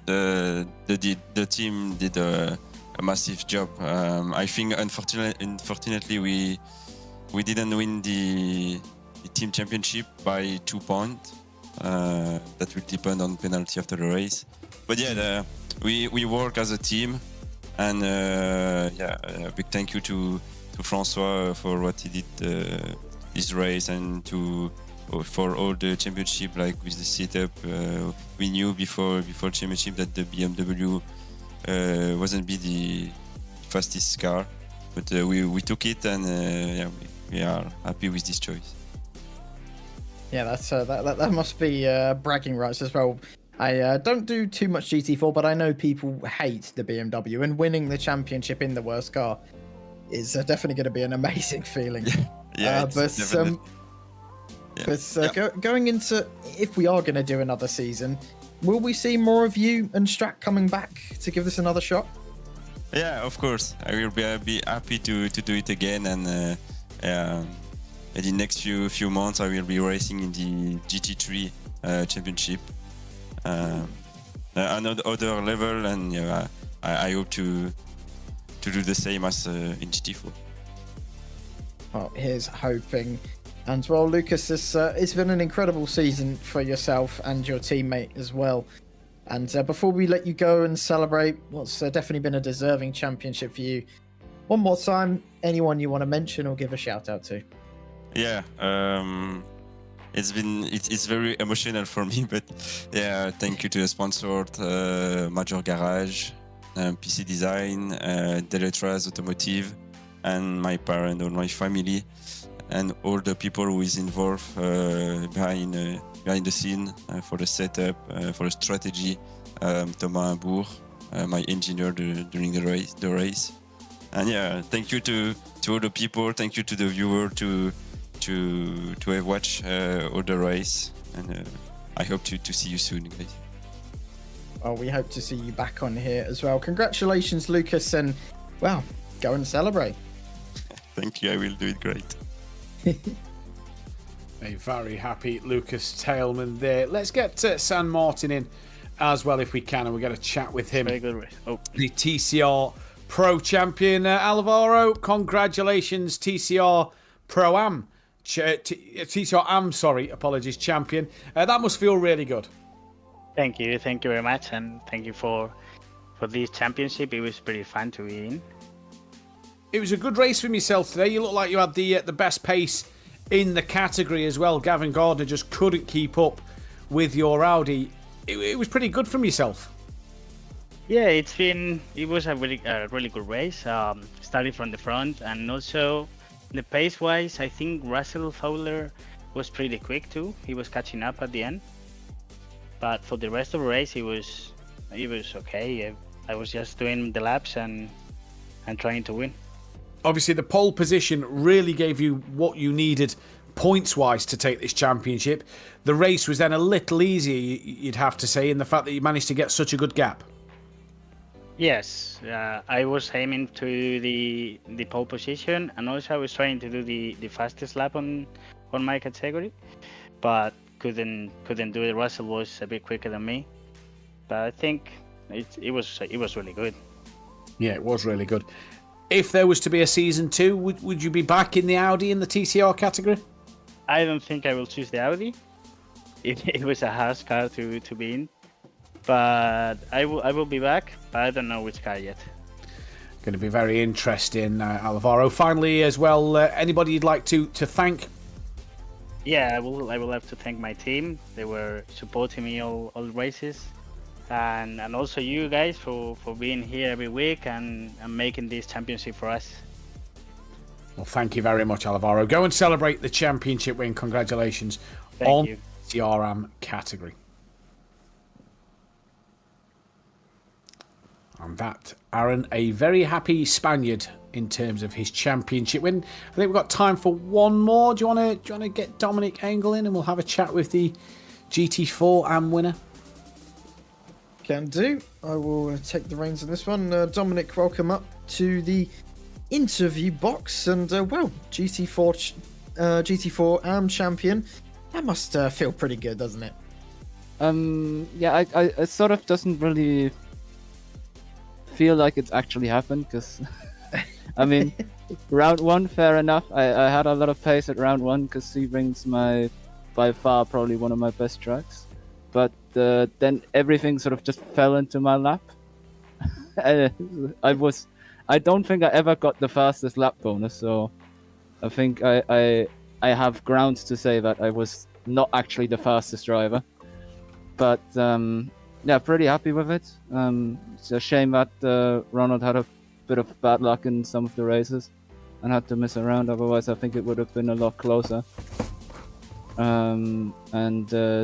the team did a massive job. I think unfortunately we didn't win the team championship by 2 points. That will depend on penalty after the race. But yeah, we work as a team, and a big thank you to Francois for what he did this race, and for all the championship, like with the setup. We knew before championship that the BMW wasn't be the fastest car, but we took it, and we are happy with this choice. Yeah, that must be bragging rights as well. I don't do too much GT4, but I know people hate the BMW, and winning the championship in the worst car is definitely going to be an amazing feeling. Going into, if we are going to do another season, will we see more of you and Strat coming back to give this another shot? Yeah, of course. I will be happy to do it again, and in the next few months I will be racing in the GT3 championship, another level, and I hope to do the same as in GT4. Well, here's hoping. And well, Lucas, it's been an incredible season for yourself and your teammate as well. And before we let you go and celebrate what's definitely been a deserving championship for you, one more time, anyone you want to mention or give a shout out to? Yeah, it's very emotional for me, but yeah, thank you to the sponsor, Major Garage, PC Design, Delatraz Automotive, and my parents, all my family, and all the people who is involved behind the scene, for the setup, for the strategy. Thomas Bourg, my engineer during the race, and yeah, thank you to all the people. Thank you to the viewer to have watched all the race, and I hope to see you soon, guys. Well, we hope to see you back on here as well. Congratulations, Lucas, and well, go and celebrate. Thank you. I will do it great. A very happy Lucas Tailman there. Let's get San Martin in as well if we can, and we're going to chat with him. Very good race. Oh, The TCR Pro Champion, Alvaro. Congratulations, TCR Pro Am. TCR Am, apologies, champion. That must feel really good. thank you very much, and thank you for this championship. It was pretty fun to be in. It was a good race from yourself today. You look like you had the best pace in the category as well. Gavin Gardner just couldn't keep up with your Audi. It was pretty good from yourself. Yeah, it was a really good race. Starting from the front, and also the pace wise, I think Russell Fowler was pretty quick too. He was catching up at the end, but for the rest of the race, it was okay. I was just doing the laps and trying to win. Obviously, the pole position really gave you what you needed points-wise to take this championship. The race was then a little easier, you'd have to say, in the fact that you managed to get such a good gap. Yes, I was aiming to the pole position, and also I was trying to do the fastest lap on my category, but couldn't do it. Russell was a bit quicker than me, but I think it was really good. Yeah, it was really good. If there was to be a season 2, would you be back in the Audi in the TCR category? I don't think I will choose the Audi. It was a harsh car to be in, but I will be back, but I don't know which car yet. Going to be very interesting, Alvaro. Finally, as well, anybody you'd like to thank? Yeah, I will have to thank my team. They were supporting me all races, and also you guys for being here every week and making this championship for us. Well, thank you very much, Alvaro. Go and celebrate the championship win. Congratulations Thank you. the RM category. And that, Aaron, a very happy Spaniard in terms of his championship win. I think we've got time for one more. Do you want to get Dominic Engel in, and we'll have a chat with the GT4 AM winner? Can do. I will take the reins on this one. Dominic, welcome up to the interview box. And well, GT4 AM champion. That must feel pretty good, doesn't it? Yeah, I sort of doesn't really feel like it's actually happened, because I mean, round 1, fair enough. I had a lot of pace at round 1 because Sebring's by far probably one of my best tracks. But then everything sort of just fell into my lap. I don't think I ever got the fastest lap bonus, so I think I have grounds to say that I was not actually the fastest driver. But yeah, pretty happy with it. It's a shame that Ronald had a bit of bad luck in some of the races and had to miss a round. Otherwise, I think it would have been a lot closer. And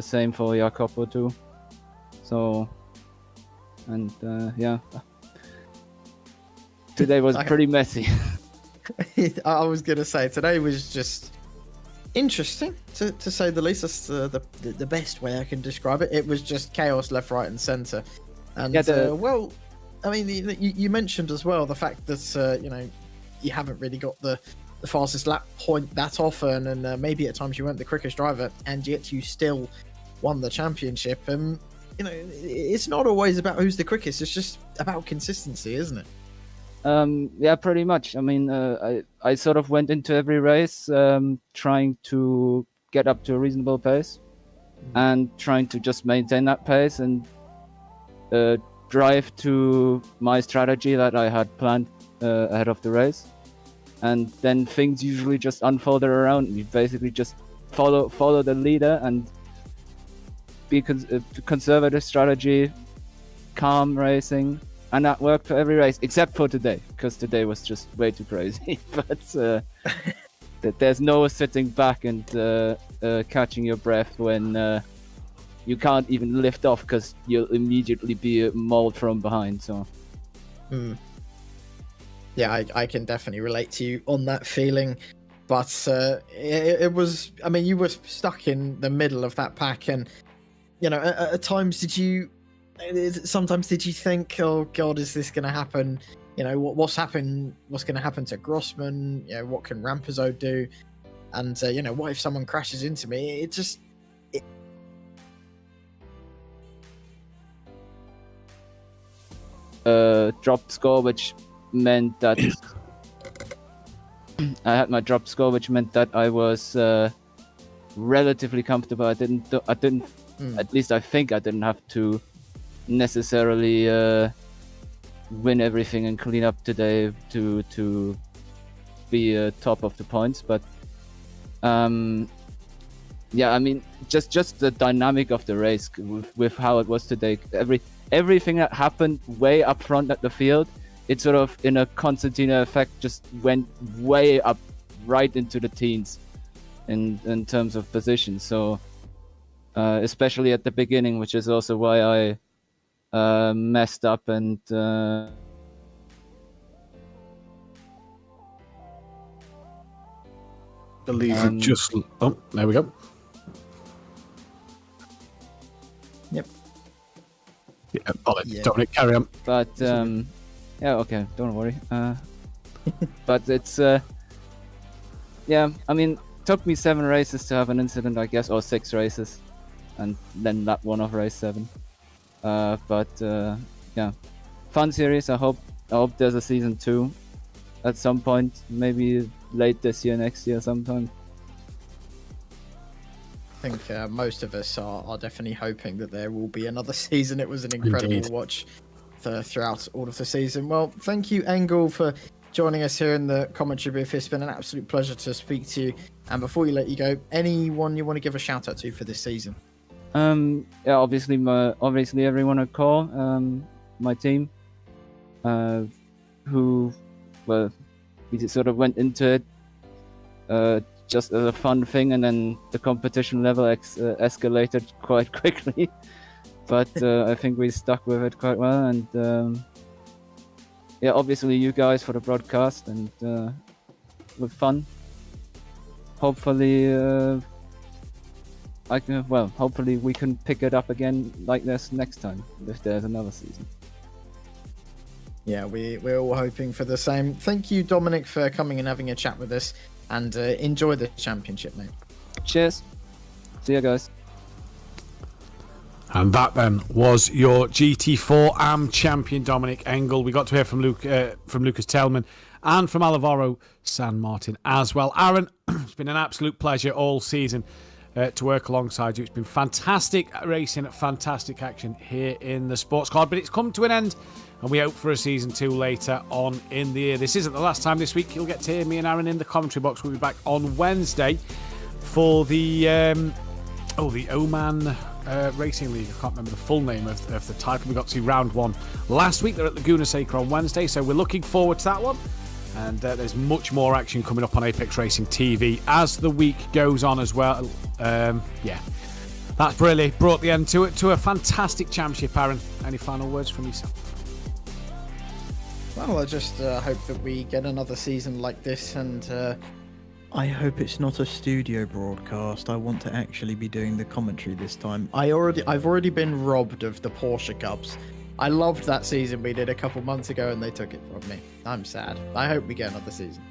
same for Jacopo too. So, and yeah, today was pretty messy. I was going to say, today was just interesting, to say the least. That's the best way I can describe it. It was just chaos left, right, and centre. And Yeah, well, I mean, you mentioned as well the fact that you haven't really got the fastest lap point that often, and maybe at times you weren't the quickest driver, and yet you still won the championship. And it's not always about who's the quickest; it's just about consistency, isn't it? Yeah, pretty much. I mean, I sort of went into every race trying to get up to a reasonable pace and trying to just maintain that pace and drive to my strategy that I had planned ahead of the race. And then things usually just unfolded around. You basically just follow the leader and be conservative strategy, calm racing. And that worked for every race, except for today, because today was just way too crazy. But there's no sitting back and catching your breath when you can't even lift off because you'll immediately be mauled from behind. So, yeah, I can definitely relate to you on that feeling. But it was, I mean, you were stuck in the middle of that pack, and at times sometimes did you think, oh God, is this going to happen? What's going to happen to Grossman? What can Rampazzo do? And what if someone crashes into me? dropped score, which meant that I had my dropped score, which meant that I was relatively comfortable. I didn't. At least I think I didn't have to necessarily win everything and clean up today to be top of the points. But yeah, I mean, just the dynamic of the race with how it was today. Everything that happened way up front at the field, it sort of in a concertina effect just went way up right into the teens in terms of position. So especially at the beginning, which is also why I messed up and believe it just. Oh, there we go. Yep. Yeah, I'll let Dominic carry on. But yeah, okay, don't worry. But it's yeah, I mean, took me 7 races to have an incident, I guess, or 6 races, and then that one of race 7. But yeah, fun series. I hope there's a season 2 at some point, maybe late this year, next year sometime. I think most of us are definitely hoping that there will be another season. It was an incredible watch throughout all of the season. Well, thank you, Engel, for joining us here in the commentary booth. It's been an absolute pleasure to speak to you. And before we let you go, anyone you want to give a shout out to for this season? Yeah, obviously everyone at Core, my team, who, well, we just sort of went into it just as a fun thing, and then the competition level escalated quite quickly. But I think we stuck with it quite well, and yeah, obviously you guys for the broadcast, and with fun. Hopefully, hopefully we can pick it up again like this next time if there's another season. Yeah, we're all hoping for the same. Thank you, Dominic, for coming and having a chat with us, and enjoy the championship, mate. Cheers. See you guys. And that then was your GT4 AM champion, Dominic Engel. We got to hear from Lucas Tellman and from Alvaro San Martin as well. Aaron, it's been an absolute pleasure all season to work alongside you. It's been fantastic racing, fantastic action here in the sports car, but it's come to an end, and we hope for a season 2 later on in the year. This isn't the last time this week. You'll get to hear me and Aaron in the commentary box. We'll be back on Wednesday for the Oman Racing League. I can't remember the full name of the title. We got to see round 1 last week. They're at Laguna Seca on Wednesday, so we're looking forward to that one. And there's much more action coming up on Apex Racing TV as the week goes on as well. Yeah, that's really brought the end to it, to a fantastic championship. Aaron, any final words from yourself? Well, I just hope that we get another season like this, and I hope it's not a studio broadcast. I want to actually be doing the commentary this time. I've already been robbed of the Porsche Cups. I loved that season we did a couple months ago, and they took it from me. I'm sad. I hope we get another season.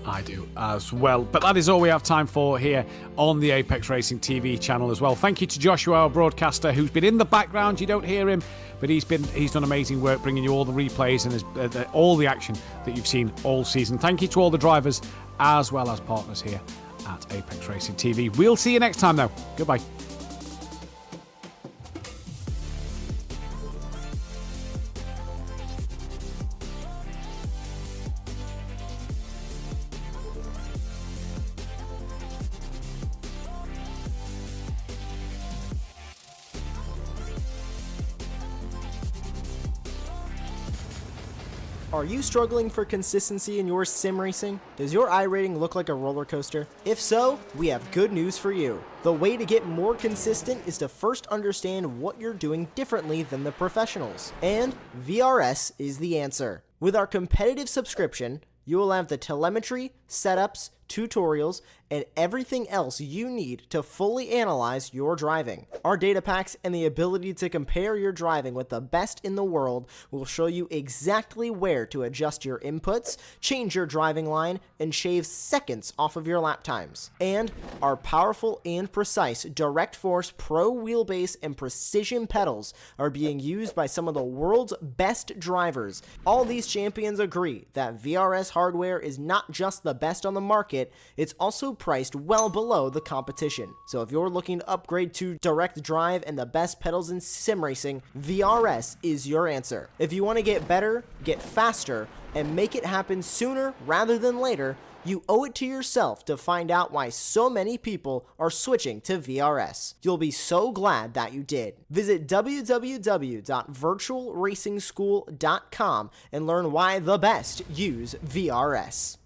I do as well. But that is all we have time for here on the Apex Racing TV channel as well. Thank you to Joshua, our broadcaster, who's been in the background. You don't hear him, but he's done amazing work bringing you all the replays and all the action that you've seen all season. Thank you to all the drivers as well as partners here at Apex Racing TV. We'll see you next time, though. Goodbye. Are you struggling for consistency in your sim racing? Does your iRating look like a roller coaster? If so, we have good news for you. The way to get more consistent is to first understand what you're doing differently than the professionals. And VRS is the answer. With our competitive subscription, you will have the telemetry, setups, tutorials, and everything else you need to fully analyze your driving. Our data packs and the ability to compare your driving with the best in the world will show you exactly where to adjust your inputs, change your driving line, and shave seconds off of your lap times. And our powerful and precise Direct Force Pro wheelbase and precision pedals are being used by some of the world's best drivers. All these champions agree that VRS hardware is not just the best on the market, it's also priced well below the competition. So if you're looking to upgrade to direct drive and the best pedals in sim racing, VRS is your answer. If you want to get better, get faster, and make it happen sooner rather than later, you owe it to yourself to find out why so many people are switching to VRS. You'll be so glad that you did. Visit www.virtualracingschool.com and learn why the best use VRS.